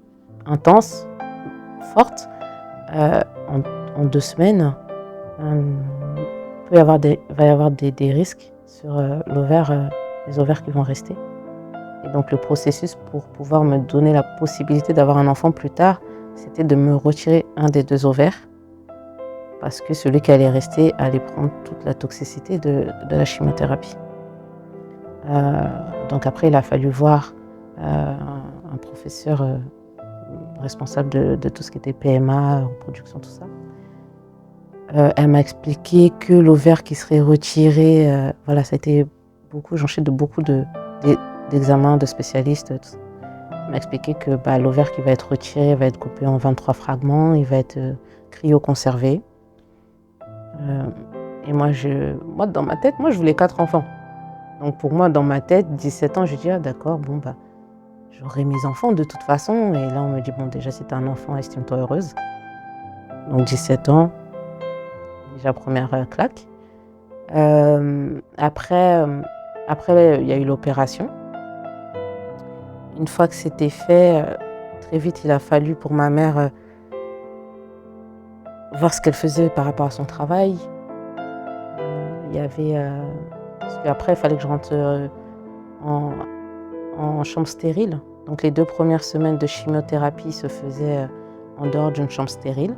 intense, forte, en 2 semaines, va y avoir des risques sur l'ovaire, les ovaires qui vont rester. Et donc le processus pour pouvoir me donner la possibilité d'avoir un enfant plus tard, c'était de me retirer un des 2 ovaires, parce que celui qui allait rester allait prendre toute la toxicité de la chimiothérapie. Donc après, il a fallu voir un professeur responsable de tout ce qui était PMA, reproduction, tout ça. Elle m'a expliqué que l'ovaire qui serait retiré, voilà, ça a été beaucoup, j'enchaîne de beaucoup d'examens de spécialistes. Tout ça. Elle m'a expliqué que l'ovaire qui va être retiré va être coupé en 23 fragments, il va être cryoconservé. Et moi, dans ma tête, je voulais 4 enfants. Donc pour moi, dans ma tête, 17 ans, je dis, ah d'accord, bon j'aurai mes enfants de toute façon. Et là, on me dit, bon déjà, si t'as un enfant, estime-toi heureuse. Donc 17 ans, déjà première claque. Après, il y a eu l'opération. Une fois que c'était fait, très vite, il a fallu pour ma mère voir ce qu'elle faisait par rapport à son travail. Il y avait... parce qu'après, il fallait que je rentre en chambre stérile. Donc les 2 premières semaines de chimiothérapie se faisaient en dehors d'une chambre stérile.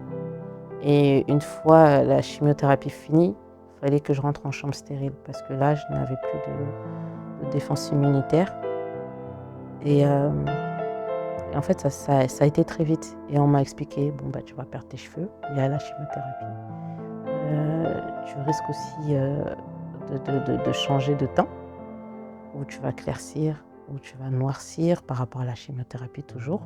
Et une fois la chimiothérapie finie, il fallait que je rentre en chambre stérile parce que là, je n'avais plus de défense immunitaire. Et en fait, ça a été très vite. Et on m'a expliqué, bon tu vas perdre tes cheveux, il y a la chimiothérapie. Tu risques aussi de changer de teint, où tu vas claircir, où tu vas noircir par rapport à la chimiothérapie toujours.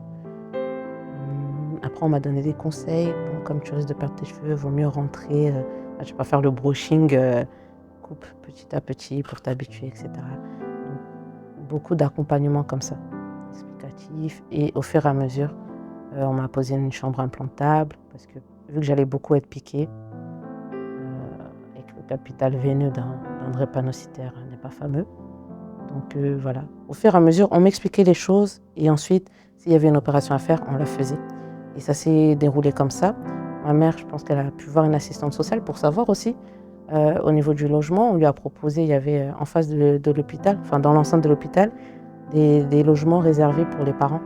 Après, on m'a donné des conseils. Bon, comme tu risques de perdre tes cheveux, il vaut mieux rentrer. Tu vas pas faire le brushing, coupe petit à petit pour t'habituer, etc. Donc, beaucoup d'accompagnement comme ça, explicatif. Et au fur et à mesure, on m'a posé une chambre implantable parce que vu que j'allais beaucoup être piquée et que le capital veineux d'un drépanocytaire n'est pas fameux. Donc voilà, au fur et à mesure, on m'expliquait les choses et ensuite, s'il y avait une opération à faire, on la faisait. Et ça s'est déroulé comme ça. Ma mère, je pense qu'elle a pu voir une assistante sociale pour savoir aussi. Au niveau du logement, on lui a proposé, il y avait en face de l'hôpital, enfin dans l'enceinte de l'hôpital, des logements réservés pour les parents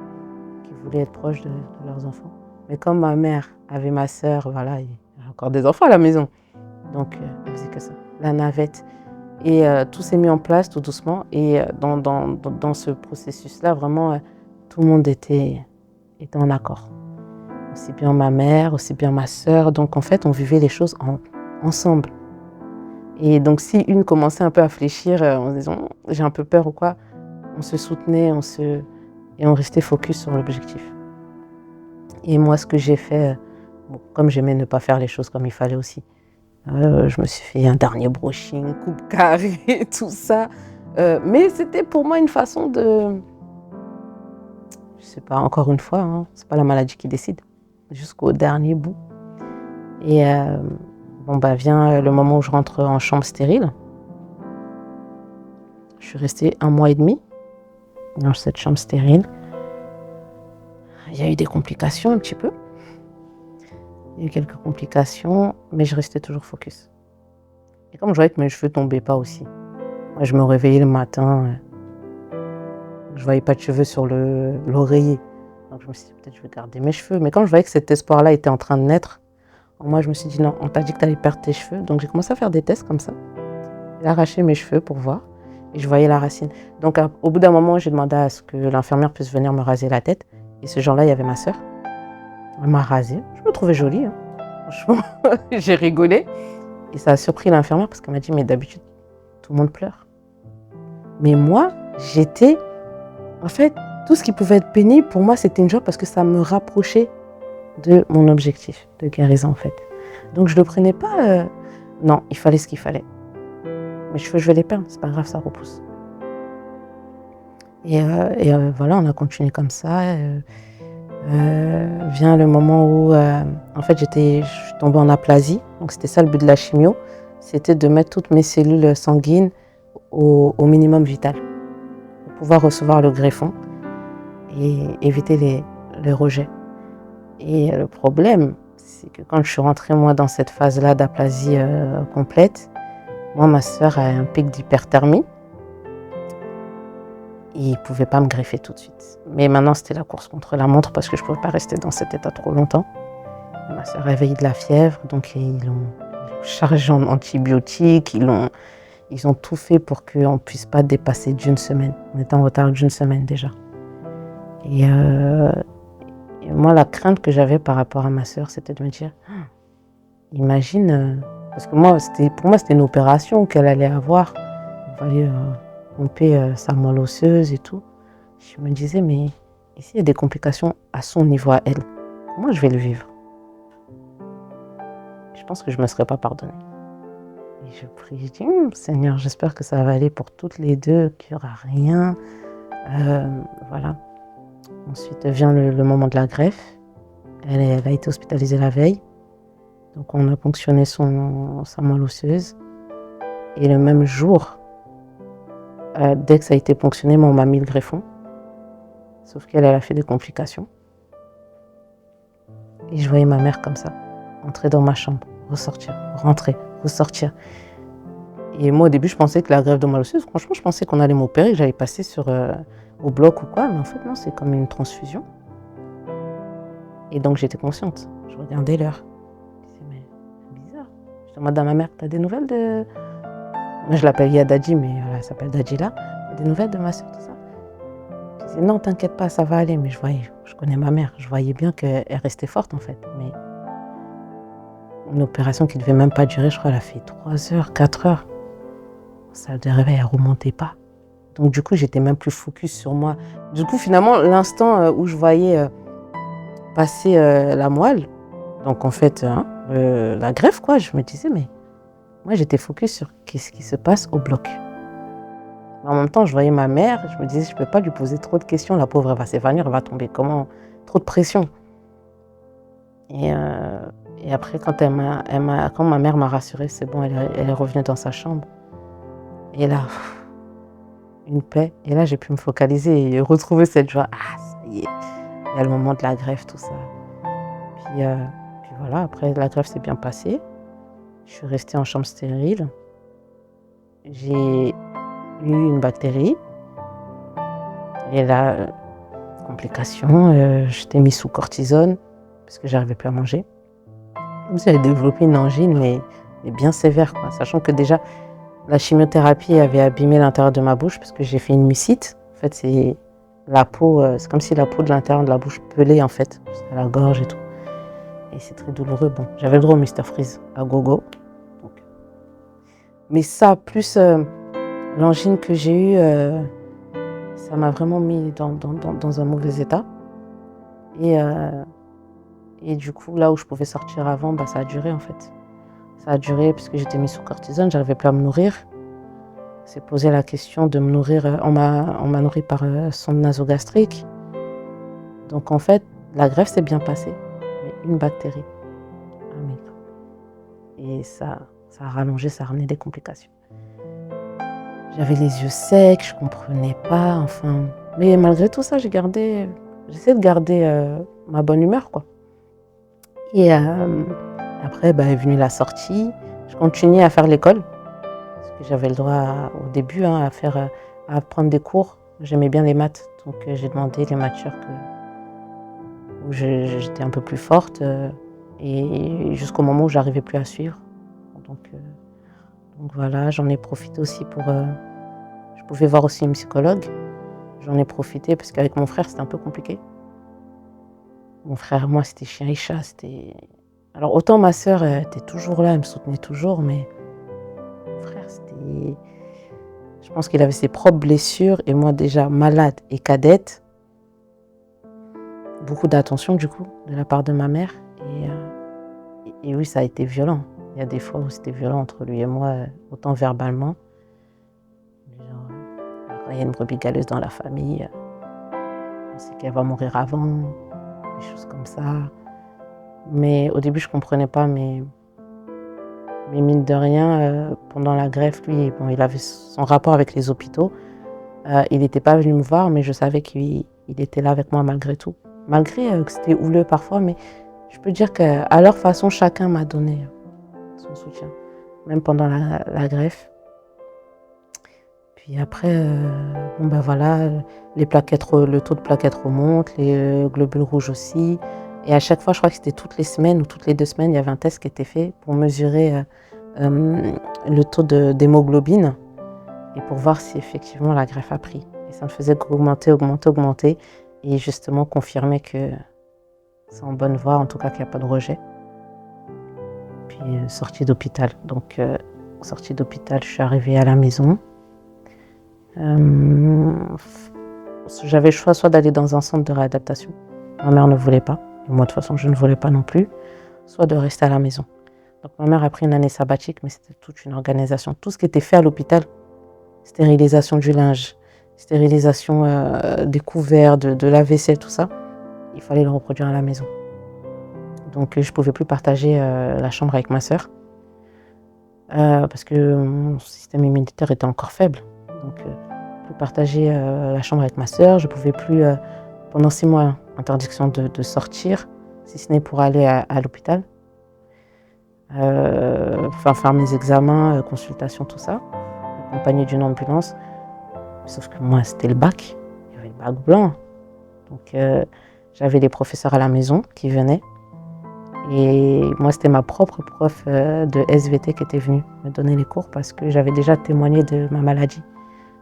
qui voulaient être proches de leurs enfants. Mais comme ma mère avait ma sœur, voilà, il y a encore des enfants à la maison. Donc elle faisait que ça, la navette. Et tout s'est mis en place tout doucement. Et dans ce processus-là, vraiment, tout le monde était en accord. Aussi bien ma mère, aussi bien ma sœur. Donc en fait, on vivait les choses ensemble. Et donc si une commençait un peu à fléchir en se disant « j'ai un peu peur » ou quoi, on se soutenait et on restait focus sur l'objectif. Et moi, ce que j'ai fait, comme j'aimais ne pas faire les choses comme il fallait aussi, je me suis fait un dernier brushing, coupe carrée, tout ça. Mais c'était pour moi une façon de... Je sais pas, encore une fois, hein, c'est pas la maladie qui décide. Jusqu'au dernier bout. Et vient le moment où je rentre en chambre stérile. Je suis restée 1 mois et demi dans cette chambre stérile. Il y a eu des complications un petit peu. Il y a eu quelques complications, mais je restais toujours focus. Et comme je voyais que mes cheveux ne tombaient pas aussi, moi, je me réveillais le matin, je ne voyais pas de cheveux sur l'oreiller. Donc je me suis dit, peut-être je vais garder mes cheveux. Mais quand je voyais que cet espoir-là était en train de naître, moi je me suis dit, non, on t'a dit que tu allais perdre tes cheveux. Donc j'ai commencé à faire des tests comme ça. J'ai arraché mes cheveux pour voir. Et je voyais la racine. Donc au bout d'un moment, j'ai demandé à ce que l'infirmière puisse venir me raser la tête. Et ce jour-là, il y avait ma sœur. Elle m'a rasée. Je me trouvais jolie. Hein. Franchement, j'ai rigolé. Et ça a surpris l'infirmière parce qu'elle m'a dit, mais d'habitude, tout le monde pleure. Mais moi, j'étais... En fait, tout ce qui pouvait être pénible, pour moi, c'était une joie parce que ça me rapprochait de mon objectif de guérison, en fait. Donc, je ne le prenais pas... Non, il fallait ce qu'il fallait. Mes cheveux, je vais les perdre, c'est pas grave, ça repousse. Et voilà, on a continué comme ça. Vient le moment où, en fait, je suis tombée en aplasie. Donc, c'était ça le but de la chimio. C'était de mettre toutes mes cellules sanguines au minimum vital pour pouvoir recevoir le greffon et éviter les rejets. Et le problème, c'est que quand je suis rentrée, moi, dans cette phase-là d'aplasie complète, moi, ma sœur a un pic d'hyperthermie. Il ne pouvait pas me greffer tout de suite. Mais maintenant, c'était la course contre la montre parce que je ne pouvais pas rester dans cet état trop longtemps. Ma sœur réveillait de la fièvre, donc ils l'ont chargée en antibiotiques, ils ont tout fait pour qu'on ne puisse pas dépasser d'une semaine. On était en retard d'une semaine déjà. Et moi, la crainte que j'avais par rapport à ma sœur, c'était de me dire, imagine, parce que pour moi, c'était une opération qu'elle allait avoir. Il fallait pomper sa moelle osseuse et tout. Je me disais, mais ici, il y a des complications à son niveau à elle. Comment je vais le vivre? Je pense que je ne me serais pas pardonné. Et je prie, je dis, Seigneur, j'espère que ça va aller pour toutes les deux, qu'il n'y aura rien. Voilà. Ensuite vient le moment de la greffe. Elle a été hospitalisée la veille. Donc on a ponctionné sa moelle osseuse. Et le même jour, dès que ça a été ponctionné, on m'a mis le greffon. Sauf qu'elle a fait des complications. Et je voyais ma mère comme ça, entrer dans ma chambre, ressortir, rentrer, ressortir. Et moi, au début, je pensais que la greffe de moelle osseuse, franchement, je pensais qu'on allait m'opérer, que j'allais passer au bloc ou quoi. Mais en fait, non, c'est comme une transfusion. Et donc, j'étais consciente. Je regardais l'heure. Je disais, mais c'est bizarre. Je demande à ma mère, t'as des nouvelles de... Moi, je l'appelle Yadadji, mais voilà, elle s'appelle Dadjila. T'as des nouvelles de ma soeur, tout ça? Je disais, non, t'inquiète pas, ça va aller. Mais je connais ma mère. Je voyais bien qu'elle restait forte, en fait. Mais une opération qui ne devait même pas durer, je crois, elle a fait 3 heures, 4 heures. Ça de réveil, elle ne remontait pas. Donc, du coup, j'étais même plus focus sur moi. Du coup, finalement, l'instant où je voyais passer la moelle, donc en fait, la greffe, quoi, je me disais, mais moi, j'étais focus sur qu'est-ce qui se passe au bloc. Mais en même temps, je voyais ma mère, je me disais, je ne peux pas lui poser trop de questions. La pauvre, elle va s'évanouir, elle va tomber. Comment? Trop de pression. Et après, quand ma mère m'a rassurée, c'est bon, elle est revenue dans sa chambre. Et là, une paix. Et là, j'ai pu me focaliser et retrouver cette joie. Ah, ça y est. Il y a le moment de la greffe, tout ça. Puis voilà, après, la greffe s'est bien passée. Je suis restée en chambre stérile. J'ai eu une bactérie. Et là, complication, j'étais mise sous cortisone parce que j'arrivais plus à manger. J'avais développé une angine, mais bien sévère, quoi. Sachant que déjà, la chimiothérapie avait abîmé l'intérieur de ma bouche parce que j'ai fait une mycite. En fait, c'est la peau, c'est comme si la peau de l'intérieur de la bouche pelait, en fait, jusqu'à la gorge et tout. Et c'est très douloureux. Bon, j'avais le droit au Mr Freeze à gogo. Donc. Mais ça, plus l'angine que j'ai eue, ça m'a vraiment mis dans un mauvais état. Et du coup, là où je pouvais sortir avant, ça a duré, en fait. Ça a duré parce que j'étais mise sous cortisone, j'arrivais plus à me nourrir. C'est posé la question de me nourrir. On m'a nourri par sonde nasogastrique. Donc en fait, la greffe s'est bien passée, mais une bactérie. Ah, mais... Et ça a rallongé, ça a ramené des complications. J'avais les yeux secs, je comprenais pas, enfin. Mais malgré tout ça, j'essaie de garder ma bonne humeur, quoi. Et après, est venue la sortie. Je continuais à faire l'école. Parce que j'avais le droit au début à prendre des cours. J'aimais bien les maths. Donc j'ai demandé les matières où j'étais un peu plus forte. Et jusqu'au moment où j'arrivais plus à suivre. Donc voilà, j'en ai profité aussi pour... je pouvais voir aussi une psychologue. J'en ai profité parce qu'avec mon frère, c'était un peu compliqué. Mon frère, moi, c'était chien et chat. Alors, autant ma sœur était toujours là, elle me soutenait toujours, mais mon frère, Je pense qu'il avait ses propres blessures et moi déjà malade et cadette. Beaucoup d'attention du coup de la part de ma mère. Et oui, ça a été violent. Il y a des fois où c'était violent entre lui et moi, autant verbalement. Genre, quand il y a une brebis galeuse dans la famille, on sait qu'elle va mourir avant, des choses comme ça. Mais au début, je ne comprenais pas, mais mine de rien, pendant la greffe, lui, bon, il avait son rapport avec les hôpitaux. Il n'était pas venu me voir, mais je savais qu'il était là avec moi malgré tout. Malgré que c'était houleux parfois, mais je peux dire qu'à leur façon, chacun m'a donné son soutien, même pendant la greffe. Puis après, bon ben voilà, le taux de plaquettes remonte, les globules rouges aussi. Et à chaque fois, je crois que c'était toutes les semaines ou toutes les 2 semaines, il y avait un test qui était fait pour mesurer le taux d'hémoglobine et pour voir si effectivement la greffe a pris. Et ça ne faisait qu'augmenter et justement confirmer que c'est en bonne voie, en tout cas qu'il n'y a pas de rejet. Puis sortie d'hôpital. Donc sortie d'hôpital, je suis arrivée à la maison. J'avais le choix soit d'aller dans un centre de réadaptation. Ma mère ne voulait pas. Et moi, de toute façon, je ne voulais pas non plus. Soit de rester à la maison. Donc ma mère a pris une année sabbatique, mais c'était toute une organisation. Tout ce qui était fait à l'hôpital, stérilisation du linge, stérilisation des couverts, de la vaisselle, tout ça, il fallait le reproduire à la maison. Donc je ne pouvais plus partager la chambre avec ma sœur parce que mon système immunitaire était encore faible. Donc je ne pouvais plus partager la chambre avec ma sœur, je ne pouvais plus, pendant 6 mois, interdiction de sortir, si ce n'est pour aller à l'hôpital. Faire mes examens, consultations, tout ça, accompagné d'une ambulance. Sauf que moi, c'était le bac, il y avait le bac blanc. Donc j'avais les professeurs à la maison qui venaient. Et moi, c'était ma propre prof de SVT qui était venue me donner les cours parce que j'avais déjà témoigné de ma maladie.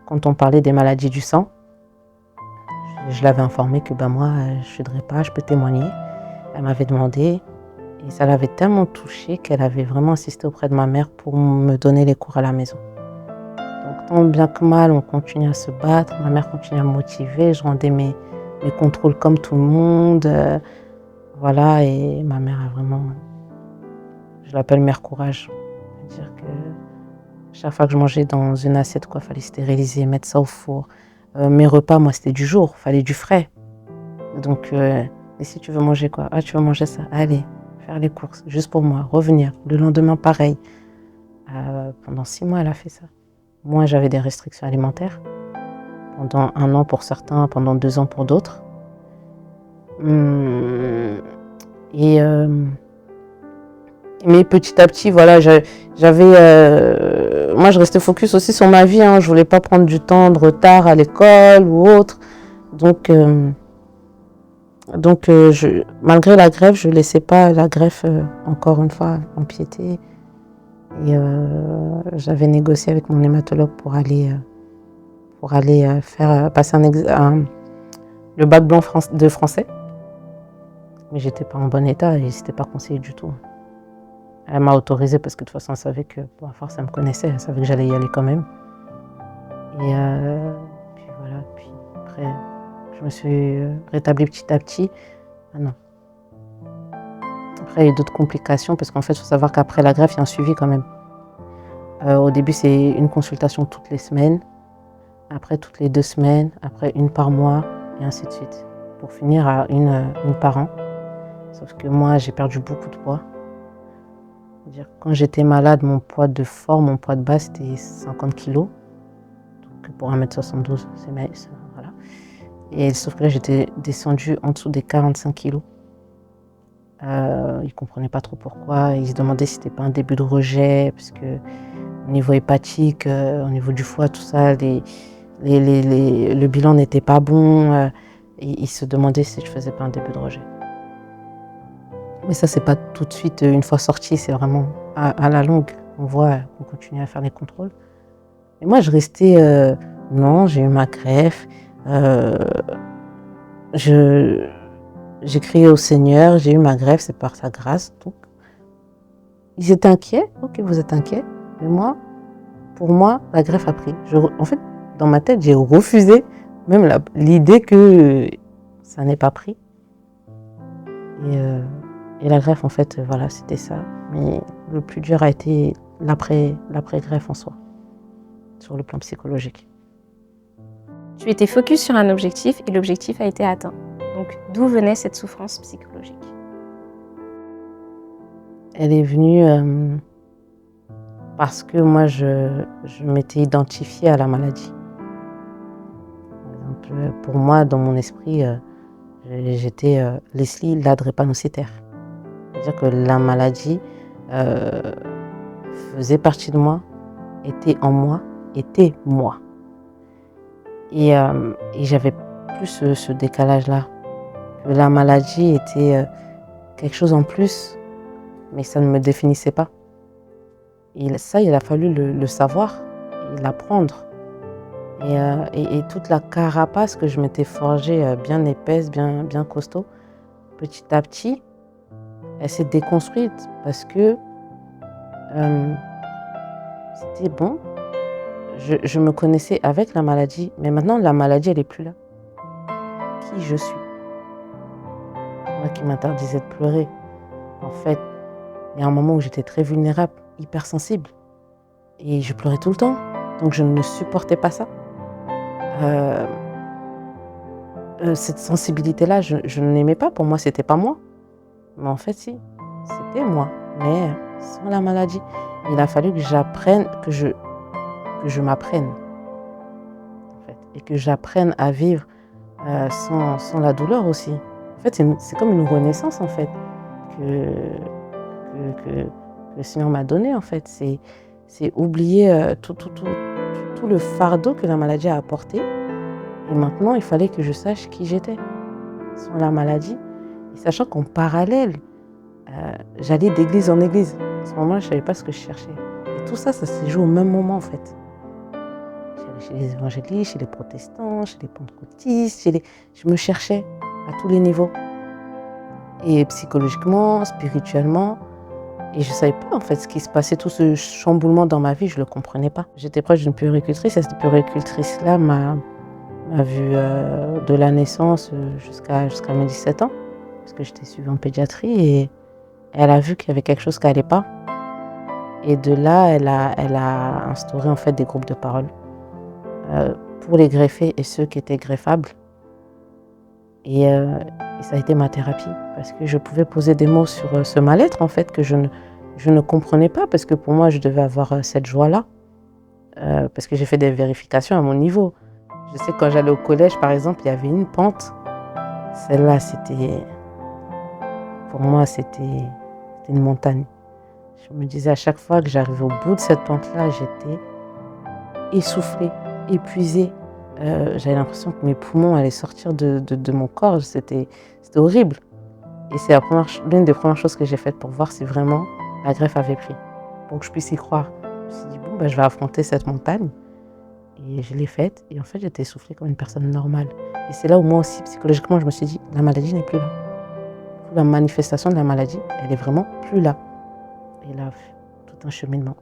Quand on parlait des maladies du sang, je l'avais informée que moi, je ne voudrais pas, je peux témoigner. Elle m'avait demandé et ça l'avait tellement touchée qu'elle avait vraiment insisté auprès de ma mère pour me donner les cours à la maison. Donc tant bien que mal, on continue à se battre, ma mère continue à me motiver, je rendais mes contrôles comme tout le monde. Voilà, et ma mère a vraiment, je l'appelle mère courage. C'est-à-dire que chaque fois que je mangeais dans une assiette, il fallait stériliser, mettre ça au four. Mes repas, moi, c'était du jour, il fallait du frais. Donc, et si tu veux manger quoi? Ah, tu veux manger ça? Allez, faire les courses, juste pour moi, revenir. Le lendemain, pareil. Pendant 6 mois, elle a fait ça. Moi, j'avais des restrictions alimentaires. Pendant 1 an pour certains, pendant 2 ans pour d'autres. Mais petit à petit, voilà, moi je restais focus aussi sur ma vie, hein. Je voulais pas prendre du temps de retard à l'école ou autre. Donc malgré la greffe, je laissais pas la greffe encore une fois empiéter. Et j'avais négocié avec mon hématologue pour aller faire passer le bac blanc de français. Mais j'étais pas en bon état et c'était pas conseillé du tout. Elle m'a autorisée parce que de toute façon elle savait que, à force elle me connaissait, elle savait que j'allais y aller quand même. Et puis voilà, puis après je me suis rétablie petit à petit. Ah non. Après il y a eu d'autres complications parce qu'en fait il faut savoir qu'après la greffe il y a un suivi quand même. Au début c'est une consultation toutes les semaines, après toutes les 2 semaines, après une par mois et ainsi de suite. Pour finir à une par an. Sauf que moi, j'ai perdu beaucoup de poids. C'est-à-dire, quand j'étais malade, mon poids de base, c'était 50 kg. Donc, pour 1m72, c'est voilà. Et sauf que là, j'étais descendue en dessous des 45 kg. Ils ne comprenaient pas trop pourquoi. Ils se demandaient si c'était pas un début de rejet, parce que au niveau hépatique, au niveau du foie, tout ça, le bilan n'était pas bon. Et ils se demandaient si je faisais pas un début de rejet. Mais ça, c'est pas tout de suite, une fois sorti, c'est vraiment à la longue. On voit qu'on continue à faire les contrôles. Et moi, je restais, non, j'ai eu ma greffe. J'ai crié au Seigneur, j'ai eu ma greffe, c'est par sa grâce. Donc, ils étaient inquiets. Ok, vous êtes inquiets. Mais moi, pour moi, la greffe a pris. En fait, dans ma tête, j'ai refusé même l'idée que ça n'ait pas pris. Et la greffe, en fait, voilà, c'était ça. Mais le plus dur a été l'après-greffe en soi, sur le plan psychologique. Tu étais focus sur un objectif et l'objectif a été atteint. Donc, d'où venait cette souffrance psychologique? Elle est venue parce que moi, je m'étais identifiée à la maladie. Par exemple, pour moi, dans mon esprit, j'étais Leslie, la drépanocytaire. C'est-à-dire que la maladie faisait partie de moi, était en moi, était moi. Et j'avais plus ce décalage-là. Que la maladie était quelque chose en plus, mais ça ne me définissait pas. Et ça, il a fallu le savoir et l'apprendre. Et toute la carapace que je m'étais forgée, bien épaisse, bien costaud, petit à petit, elle s'est déconstruite parce que c'était bon. Je me connaissais avec la maladie, mais maintenant la maladie, elle n'est plus là. Qui je suis? Moi qui m'interdisais de pleurer. En fait, il y a un moment où j'étais très vulnérable, hypersensible. Et je pleurais tout le temps. Donc je ne supportais pas ça. Cette sensibilité-là, je ne l'aimais pas. Pour moi, c'était pas moi. Mais en fait, si, c'était moi. Mais sans la maladie. Il a fallu que j'apprenne, que je m'apprenne. En fait, et que j'apprenne à vivre sans la douleur aussi. En fait, c'est comme une renaissance, en fait, que le Seigneur m'a donné, en fait. C'est oublier tout le fardeau que la maladie a apporté. Et maintenant, il fallait que je sache qui j'étais sans la maladie. Et sachant qu'en parallèle, j'allais d'église en église. À ce moment-là, je ne savais pas ce que je cherchais. Et tout ça, ça s'est joué au même moment, en fait. J'allais chez les évangélistes, chez les protestants, chez les pentecôtistes. Je me cherchais à tous les niveaux. Et psychologiquement, spirituellement. Et je ne savais pas, en fait, ce qui se passait. Tout ce chamboulement dans ma vie, je ne le comprenais pas. J'étais proche d'une puéricultrice. Et cette puéricultrice-là m'a vue de la naissance jusqu'à mes 17 ans. Parce que j'étais suivie en pédiatrie. Et elle a vu qu'il y avait quelque chose qui n'allait pas. Et de là, elle a instauré en fait des groupes de parole pour les greffés et ceux qui étaient greffables. Et ça a été ma thérapie parce que je pouvais poser des mots sur ce mal-être en fait que je ne comprenais pas parce que pour moi, je devais avoir cette joie-là parce que j'ai fait des vérifications à mon niveau. Je sais que quand j'allais au collège, par exemple, il y avait une pente. Celle-là, pour moi, c'était une montagne. Je me disais à chaque fois que j'arrivais au bout de cette pente-là, j'étais essoufflée, épuisée. J'avais l'impression que mes poumons allaient sortir de mon corps. C'était horrible. Et c'est l'une des premières choses que j'ai faites pour voir si vraiment la greffe avait pris. Pour que je puisse y croire. Je me suis dit, bon, je vais affronter cette montagne. Et je l'ai faite. Et en fait, j'étais essoufflée comme une personne normale. Et c'est là où moi aussi, psychologiquement, je me suis dit, la maladie n'est plus là. La manifestation de la maladie, elle est vraiment plus là. Et là, tout un cheminement.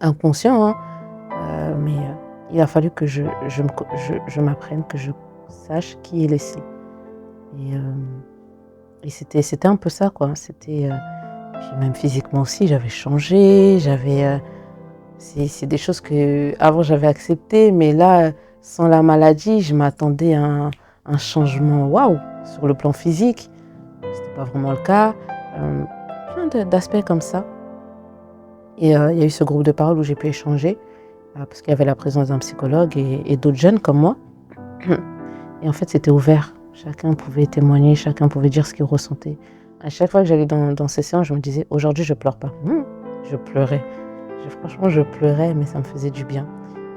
Inconscient, hein, mais il a fallu que je m'apprenne, que je sache qui est Leslie. Et c'était un peu ça, quoi. Puis même physiquement aussi, j'avais changé. C'est des choses que avant j'avais acceptées, mais là, sans la maladie, je m'attendais à un changement, waouh, sur le plan physique. C'était pas vraiment le cas. Plein d'aspects comme ça. Et il y a eu ce groupe de parole où j'ai pu échanger parce qu'il y avait la présence d'un psychologue et d'autres jeunes comme moi. Et en fait, c'était ouvert. Chacun pouvait témoigner, chacun pouvait dire ce qu'il ressentait. À chaque fois que j'allais dans ces séances, je me disais, aujourd'hui, je pleure pas. Je pleurais. Franchement, je pleurais, mais ça me faisait du bien.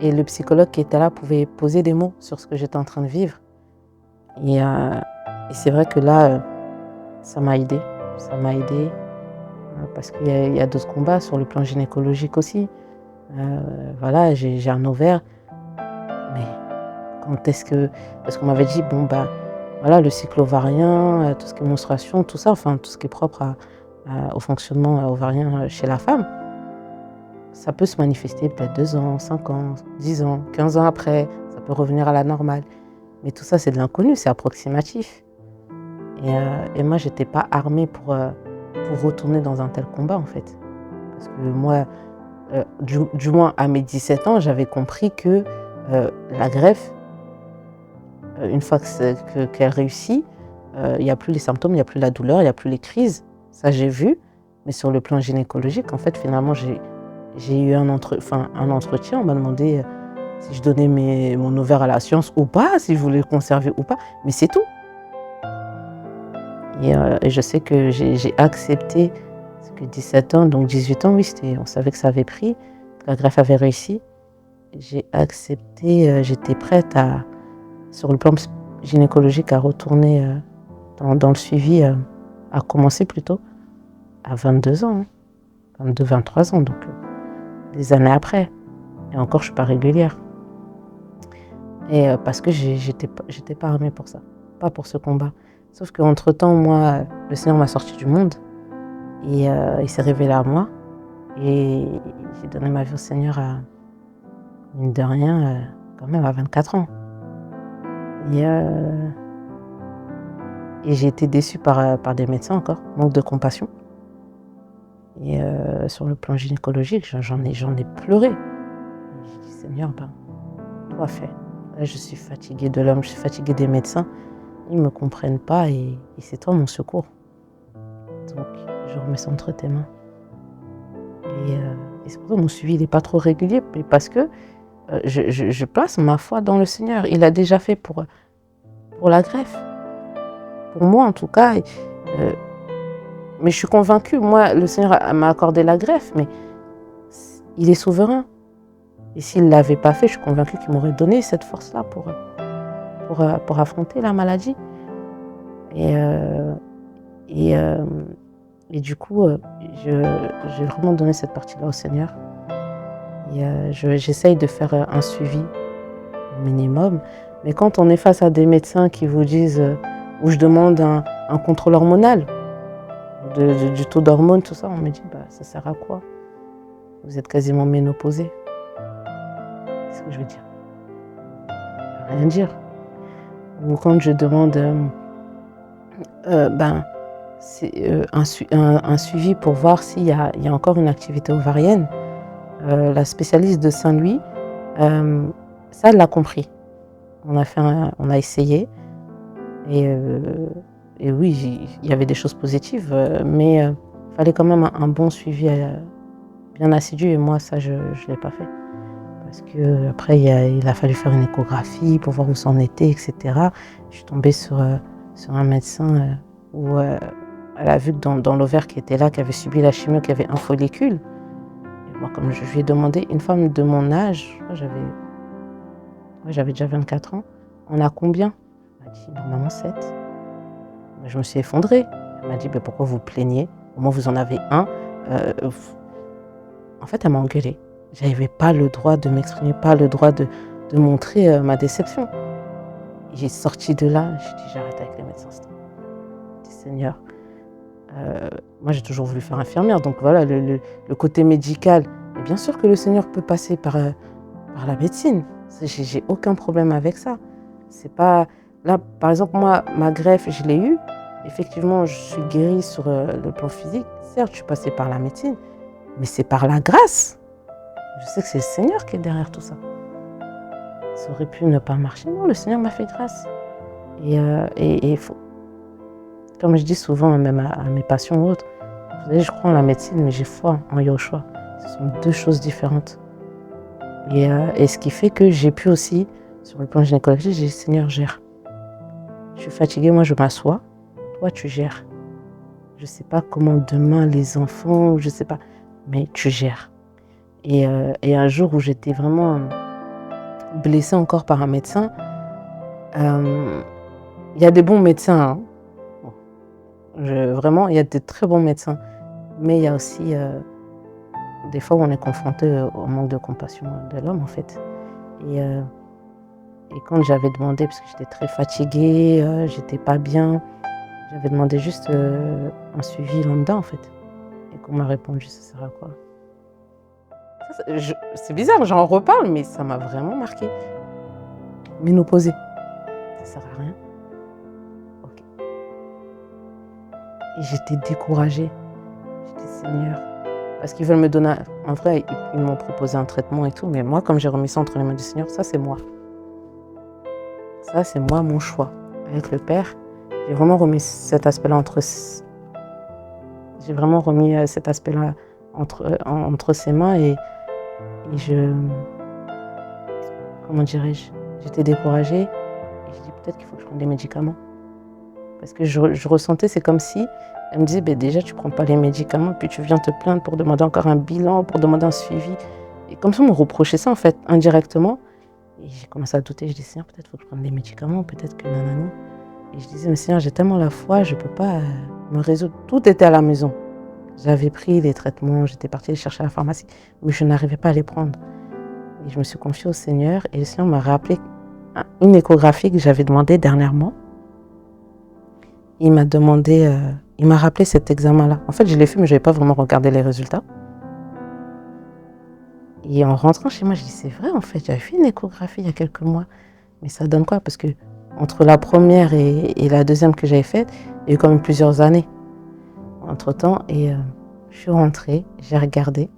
Et le psychologue qui était là pouvait poser des mots sur ce que j'étais en train de vivre. Et c'est vrai que là, ça m'a aidée. Ça m'a aidée parce qu'il y a d'autres combats sur le plan gynécologique aussi. Voilà, j'ai un ovaire. Mais quand est-ce que... Parce qu'on m'avait dit, voilà, le cycle ovarien, tout ce qui est menstruation, tout ça, enfin, tout ce qui est propre au fonctionnement ovarien chez la femme. ça peut se manifester peut-être 2 ans, 5 ans, 10 ans, 15 ans après, ça peut revenir à la normale. Mais tout ça, c'est de l'inconnu, c'est approximatif. Et moi, j'étais pas armée pour retourner dans un tel combat, en fait. Parce que moi, du moins à mes 17 ans, j'avais compris que la greffe, une fois qu'elle réussit, il n'y a plus les symptômes, il n'y a plus la douleur, il n'y a plus les crises. Ça, j'ai vu. Mais sur le plan gynécologique, en fait, finalement, j'ai eu un entretien. On m'a demandé si je donnais mon ovaire à la science ou pas, si je voulais le conserver ou pas. Mais c'est tout. Et je sais que j'ai accepté, parce que 17 ans, donc 18 ans, oui, on savait que ça avait pris, que la greffe avait réussi. J'ai accepté, j'étais prête sur le plan gynécologique, à retourner dans le suivi, à commencer plutôt, à 22 ans, 22, 23 ans, donc des années après. Et encore, je ne suis pas régulière. Et parce que j'étais pas armée pour ça, pas pour ce combat. Sauf qu'entre-temps, moi, le Seigneur m'a sorti du monde et il s'est révélé à moi. Et j'ai donné ma vie au Seigneur, mine de rien, quand même à 24 ans. Et j'ai été déçue par des médecins encore, manque de compassion. Et sur le plan gynécologique, j'en ai pleuré. J'ai dit, Seigneur, toi fais. Là, je suis fatiguée de l'homme, je suis fatiguée des médecins. Ils ne me comprennent pas et c'est toi mon secours. Donc, je remets ça entre tes mains. Et c'est pour ça que mon suivi n'est pas trop régulier, mais parce que je place ma foi dans le Seigneur. Il a déjà fait pour la greffe. Pour moi, en tout cas. Mais je suis convaincue, moi, le Seigneur m'a accordé la greffe, mais il est souverain. Et s'il ne l'avait pas fait, je suis convaincue qu'il m'aurait donné cette force-là pour affronter la maladie. Et du coup, j'ai vraiment donné cette partie-là au Seigneur. Et j'essaye de faire un suivi au minimum. Mais quand on est face à des médecins qui vous disent, ou je demande un contrôle hormonal, du taux d'hormones, tout ça, on me dit, ça sert à quoi? Vous êtes quasiment ménopausée. Qu'est-ce que je veux dire? Je veux rien dire. Ou quand je demande un suivi pour voir s'il y a encore une activité ovarienne, la spécialiste de Saint-Louis, ça, elle l'a compris. On a essayé et oui, il y avait des choses positives, mais il fallait quand même un bon suivi bien assidu, et moi, ça, je ne l'ai pas fait. Parce qu'après, il a fallu faire une échographie pour voir où c'en était, etc. Je suis tombée sur un médecin où elle a vu que dans l'ovaire qui était là, qui avait subi la chimio, qu'il y avait un follicule. Et moi, comme je lui ai demandé, une femme de mon âge, j'avais déjà 24 ans, on a combien? Elle m'a dit, normalement 7. Je me suis effondrée. Elle m'a dit, pourquoi vous plaignez? Au moins, vous en avez un. En fait, elle m'a engueulée. Je n'avais pas le droit de m'exprimer, pas le droit de montrer ma déception. J'ai sorti de là, j'ai dit, j'arrête avec les médecins. J'ai dit, Seigneur, moi j'ai toujours voulu faire infirmière, donc voilà, le côté médical. Et bien sûr que le Seigneur peut passer par la médecine. J'ai aucun problème avec ça. C'est pas... Là, par exemple, moi, ma greffe, je l'ai eue. Effectivement, je suis guérie sur le plan physique. Certes, je suis passée par la médecine, mais c'est par la grâce. Je sais que c'est le Seigneur qui est derrière tout ça. Ça aurait pu ne pas marcher. Non, le Seigneur m'a fait grâce. Et faut... Comme je dis souvent, même à mes patients ou autres, vous savez, je crois en la médecine, mais j'ai foi en Yahushua. Ce sont deux choses différentes. Et ce qui fait que j'ai pu aussi, sur le plan gynécologique, j'ai dit, Seigneur, gère. Je suis fatiguée, moi je m'assois. Toi, tu gères. Je ne sais pas comment demain les enfants, je ne sais pas, mais tu gères. Et un jour où j'étais vraiment blessée encore par un médecin, il y a des bons médecins, hein. Vraiment, il y a de très bons médecins, mais il y a aussi des fois où on est confronté au manque de compassion de l'homme, en fait. Et quand j'avais demandé, parce que j'étais très fatiguée, j'étais pas bien, j'avais demandé juste un suivi lambda, en fait. Et qu'on m'a répondu, ça sert à quoi? C'est bizarre, j'en reparle, mais ça m'a vraiment marqué. Ménopausée, ça sert à rien. Ok. Et j'étais découragée. J'étais Seigneur. Parce qu'ils veulent me donner. En vrai, ils m'ont proposé un traitement et tout, mais moi, comme j'ai remis ça entre les mains du Seigneur, ça, c'est moi. Ça, c'est moi, mon choix. Avec le Père, j'ai vraiment remis cet aspect-là entre ses mains et comment dirais-je, j'étais découragée et je dis peut-être qu'il faut que je prenne des médicaments. Parce que je ressentais, c'est comme si elle me disait, déjà tu prends pas les médicaments, puis tu viens te plaindre pour demander encore un bilan, pour demander un suivi. Et comme ça, on me reprochait ça en fait, indirectement. Et j'ai commencé à douter, je dis, Seigneur, peut-être faut que je prenne des médicaments, peut-être que nanani. Et je disais, mais Seigneur, j'ai tellement la foi, je peux pas me résoudre. Tout était à la maison. J'avais pris les traitements, j'étais partie les chercher à la pharmacie, mais je n'arrivais pas à les prendre. Et je me suis confiée au Seigneur et le Seigneur m'a rappelé une échographie que j'avais demandée dernièrement. Il m'a rappelé cet examen-là. En fait, je l'ai fait, mais je n'avais pas vraiment regardé les résultats. Et en rentrant chez moi, je dis, c'est vrai, en fait, j'avais fait une échographie il y a quelques mois. Mais ça donne quoi? Parce que entre la première et la deuxième que j'avais faite, il y a eu quand même plusieurs années entre-temps. Et je suis rentrée, j'ai regardé.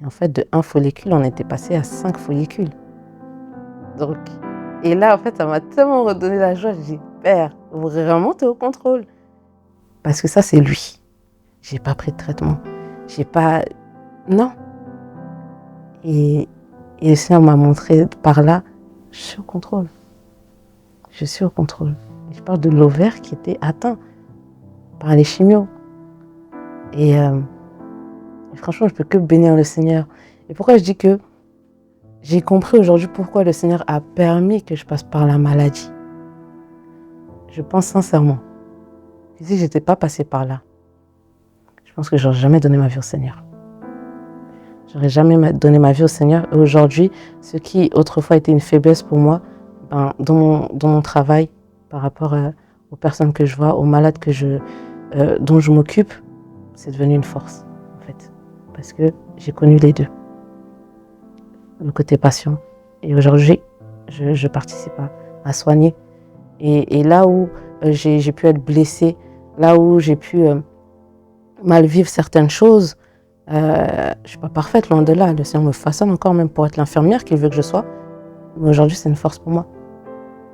Et en fait, de 1 follicule, on était passé à 5 follicules. Donc, et là, en fait, ça m'a tellement redonné la joie. J'ai dit, Père, vraiment, tu es au contrôle. Parce que ça, c'est lui. J'ai pas pris de traitement. Non. Et le Seigneur m'a montré par là, je suis au contrôle. Je suis au contrôle. Et je parle de l'ovaire qui était atteint par les chimios. Et franchement, je peux que bénir le Seigneur. Et pourquoi je dis que j'ai compris aujourd'hui pourquoi le Seigneur a permis que je passe par la maladie. Je pense sincèrement que si je n'étais pas passée par là, je pense que je n'aurais jamais donné ma vie au Seigneur. J'aurais jamais donné ma vie au Seigneur. Et aujourd'hui, ce qui autrefois était une faiblesse pour moi, dans mon travail, par rapport aux personnes que je vois, aux malades dont je m'occupe, c'est devenu une force, en fait. Parce que j'ai connu les deux. Le côté patient. Et aujourd'hui, je participe à soigner. Et là où j'ai pu être blessée, là où j'ai pu mal vivre certaines choses, je ne suis pas parfaite, loin de là. Le Seigneur me façonne encore même pour être l'infirmière qu'il veut que je sois. Mais aujourd'hui, c'est une force pour moi.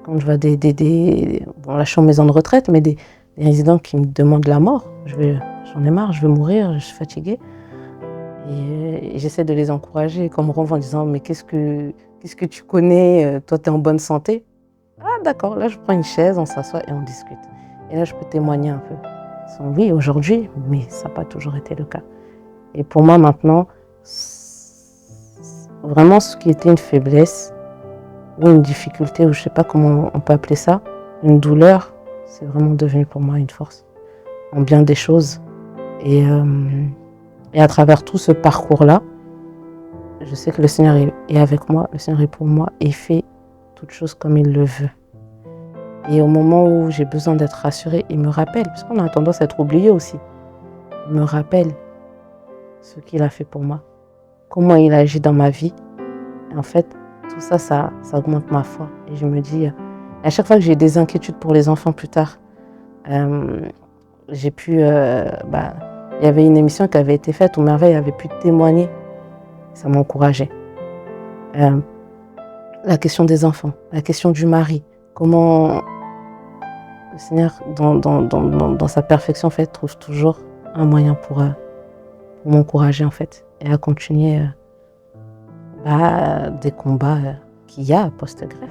Quand je vois là, je suis en maison de retraite, mais des résidents qui me demandent la mort, j'en ai marre, je veux mourir, je suis fatiguée. Et j'essaie de les encourager, comme Ronve, en disant, mais qu'est-ce que tu connais, toi tu es en bonne santé? Ah d'accord, là je prends une chaise, on s'assoit et on discute. Et là je peux témoigner un peu. Oui, aujourd'hui, mais ça n'a pas toujours été le cas. Et pour moi maintenant, vraiment ce qui était une faiblesse, ou une difficulté, ou je ne sais pas comment on peut appeler ça, une douleur, c'est vraiment devenu pour moi une force, en bien des choses. Et à travers tout ce parcours-là, je sais que le Seigneur est avec moi, le Seigneur est pour moi et fait toutes choses comme il le veut. Et au moment où j'ai besoin d'être rassurée, il me rappelle, parce qu'on a tendance à être oublié aussi, il me rappelle ce qu'il a fait pour moi, comment il agit dans ma vie. Et en fait, tout ça, ça augmente ma foi. Et je me dis, à chaque fois que j'ai des inquiétudes pour les enfants plus tard, j'ai pu... il y avait une émission qui avait été faite où Merveille avait pu témoigner. Ça m'a encouragée. La question des enfants, la question du mari, comment le Seigneur, dans sa perfection, en fait, trouve toujours un moyen pour m'encourager, en fait, et à continuer des combats qu'il y a post-greffe.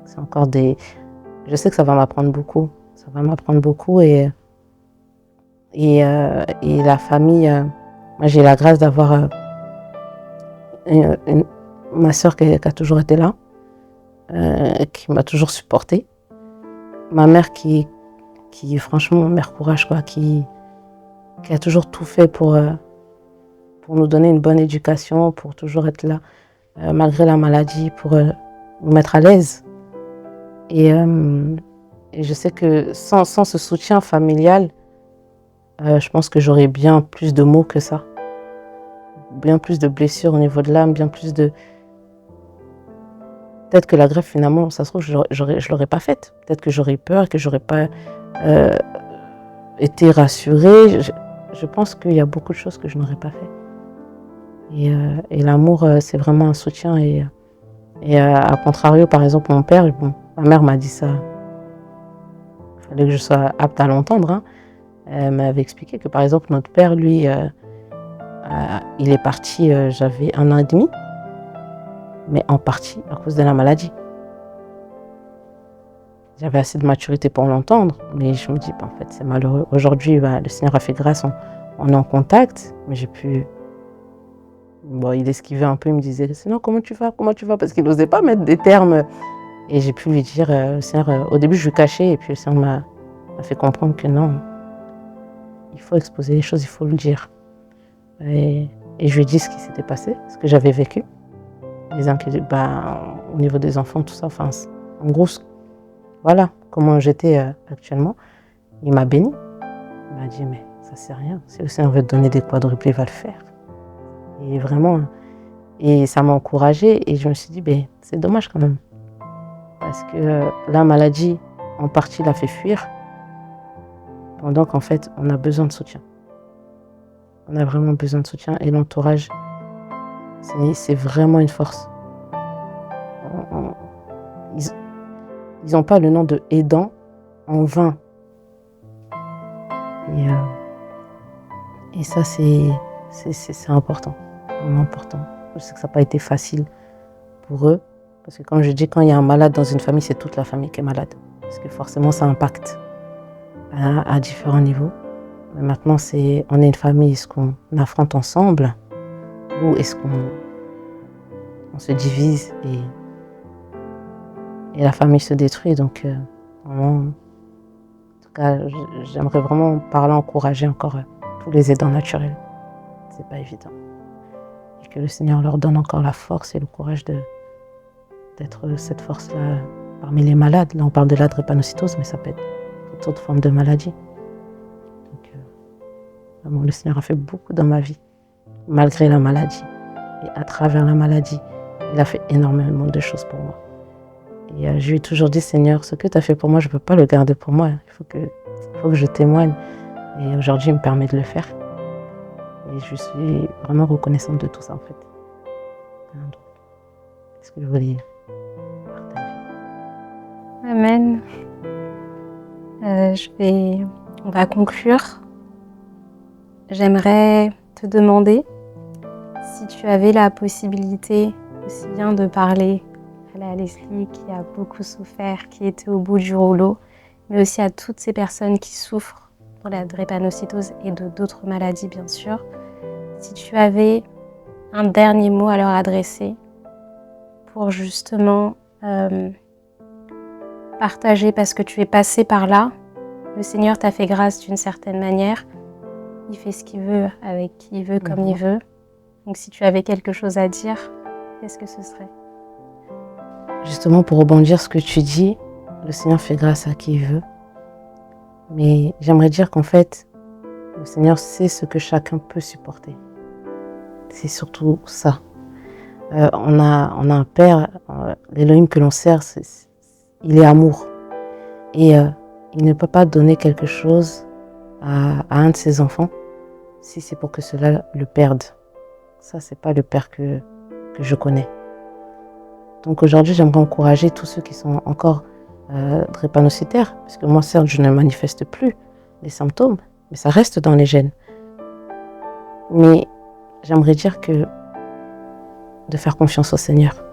C'est encore je sais que ça va m'apprendre beaucoup. Ça va m'apprendre beaucoup et la famille, moi j'ai la grâce d'avoir ma soeur qui a toujours été là, qui m'a toujours supportée. Ma mère qui franchement, mère courage, quoi, qui a toujours tout fait pour nous donner une bonne éducation, pour toujours être là, malgré la maladie, pour nous mettre à l'aise. Et je sais que sans ce soutien familial, je pense que j'aurais bien plus de mots que ça. bien plus de blessures au niveau de l'âme, bien plus de... Peut-être que la greffe, finalement, ça se trouve, je ne l'aurais pas faite. Peut-être que j'aurais peur, que je n'aurais pas été rassurée. Je pense qu'il y a beaucoup de choses que je n'aurais pas fait. Et l'amour, c'est vraiment un soutien. Et à contrario, par exemple, mon père, bon, ma mère m'a dit ça. Il fallait que je sois apte à l'entendre. Hein. Elle m'avait expliqué que, par exemple, notre père, lui, il est parti, j'avais 1 an et demi, mais en partie à cause de la maladie. J'avais assez de maturité pour l'entendre, mais je me dis, en fait, c'est malheureux. Aujourd'hui, le Seigneur a fait grâce, on est en contact, mais j'ai pu... Bon, il esquivait un peu, il me disait, sinon, comment tu vas? Parce qu'il n'osait pas mettre des termes. Et j'ai pu lui dire, le Seigneur, au début, je lui cachais, et puis le Seigneur m'a fait comprendre que non, il faut exposer les choses, il faut le dire. Et je lui ai dit ce qui s'était passé, ce que j'avais vécu. Les inquiétudes, au niveau des enfants, tout ça, enfin, en gros, voilà comment j'étais actuellement. Il m'a béni. Il m'a dit, mais ça c'est rien. Si le Seigneur veut te donner des quadruplés, il va le faire. Et vraiment, et ça m'a encouragée. Et je me suis dit, c'est dommage quand même. Parce que la maladie, en partie, l'a fait fuir. Pendant qu'en fait, on a besoin de soutien. On a vraiment besoin de soutien. Et l'entourage, c'est vraiment une force. Ils n'ont pas le nom de aidant en vain. Et ça, c'est important. Vraiment important. Je sais que ça n'a pas été facile pour eux. Parce que comme je dis, quand il y a un malade dans une famille, c'est toute la famille qui est malade. Parce que forcément, ça impacte à différents niveaux. Mais maintenant, on est une famille. Est-ce qu'on affronte ensemble? Ou est-ce qu'on se divise et la famille se détruit? Donc, vraiment, en tout cas, j'aimerais vraiment par là encourager encore tous les aidants naturels. C'est pas évident. Et que le Seigneur leur donne encore la force et le courage d'être cette force-là parmi les malades. Là, on parle de la drépanocytose, mais ça peut être toute autre forme de maladie. Donc, vraiment, le Seigneur a fait beaucoup dans ma vie, malgré la maladie. Et à travers la maladie, il a fait énormément de choses pour moi. Et je lui ai toujours dit, Seigneur, ce que tu as fait pour moi, je ne peux pas le garder pour moi. Il faut que je témoigne. Et aujourd'hui, il me permet de le faire. Et je suis vraiment reconnaissante de tout ça, en fait. C'est ce que je voulais partager. Amen. On va conclure. J'aimerais te demander si tu avais la possibilité aussi bien de parler à Leslie qui a beaucoup souffert, qui était au bout du rouleau, mais aussi à toutes ces personnes qui souffrent de la drépanocytose et d'autres maladies bien sûr. Si tu avais un dernier mot à leur adresser pour justement partager, parce que tu es passé par là, le Seigneur t'a fait grâce d'une certaine manière, il fait ce qu'il veut avec qui il veut, comme il veut. Donc si tu avais quelque chose à dire, qu'est-ce que ce serait? Justement, pour rebondir ce que tu dis, le Seigneur fait grâce à qui il veut. Mais j'aimerais dire qu'en fait, le Seigneur sait ce que chacun peut supporter. C'est surtout ça. On a un Père, l'Élohim que l'on sert, il est amour. Et il ne peut pas donner quelque chose à un de ses enfants si c'est pour que cela le perde. Ça, c'est pas le Père que je connais. Donc aujourd'hui, j'aimerais encourager tous ceux qui sont encore drépanocytaires, parce que moi, certes, je ne manifeste plus les symptômes, mais ça reste dans les gènes. Mais j'aimerais dire que de faire confiance au Seigneur.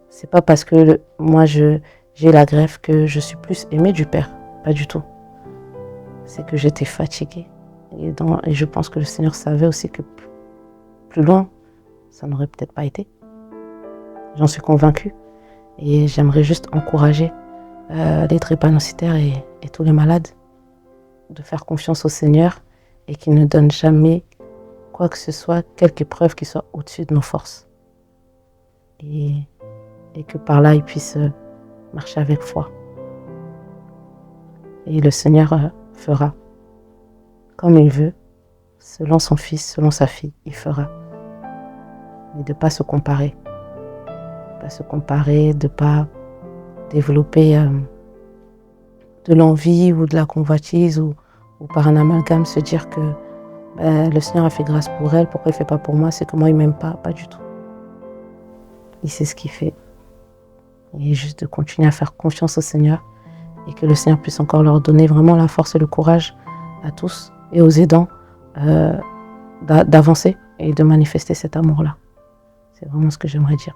C'est pas parce que moi j'ai la greffe que je suis plus aimée du Père, pas du tout. C'est que j'étais fatiguée. Et je pense que le Seigneur savait aussi que plus loin, ça n'aurait peut-être pas été. J'en suis convaincue. Et j'aimerais juste encourager les drépanocytaires et tous les malades de faire confiance au Seigneur et qu'il ne donne jamais quoi que ce soit, quelque épreuve qui soit au-dessus de nos forces. Et que par là, ils puissent marcher avec foi. Et le Seigneur fera comme il veut selon son fils, selon sa fille, il fera. Mais de ne pas se comparer. De ne pas développer de l'envie ou de la convoitise ou par un amalgame se dire que le Seigneur a fait grâce pour elle, pourquoi il ne fait pas pour moi, c'est que moi il ne m'aime pas du tout. Il sait ce qu'il fait. Et juste de continuer à faire confiance au Seigneur et que le Seigneur puisse encore leur donner vraiment la force et le courage à tous et aux aidants d'avancer et de manifester cet amour-là. C'est vraiment ce que j'aimerais dire.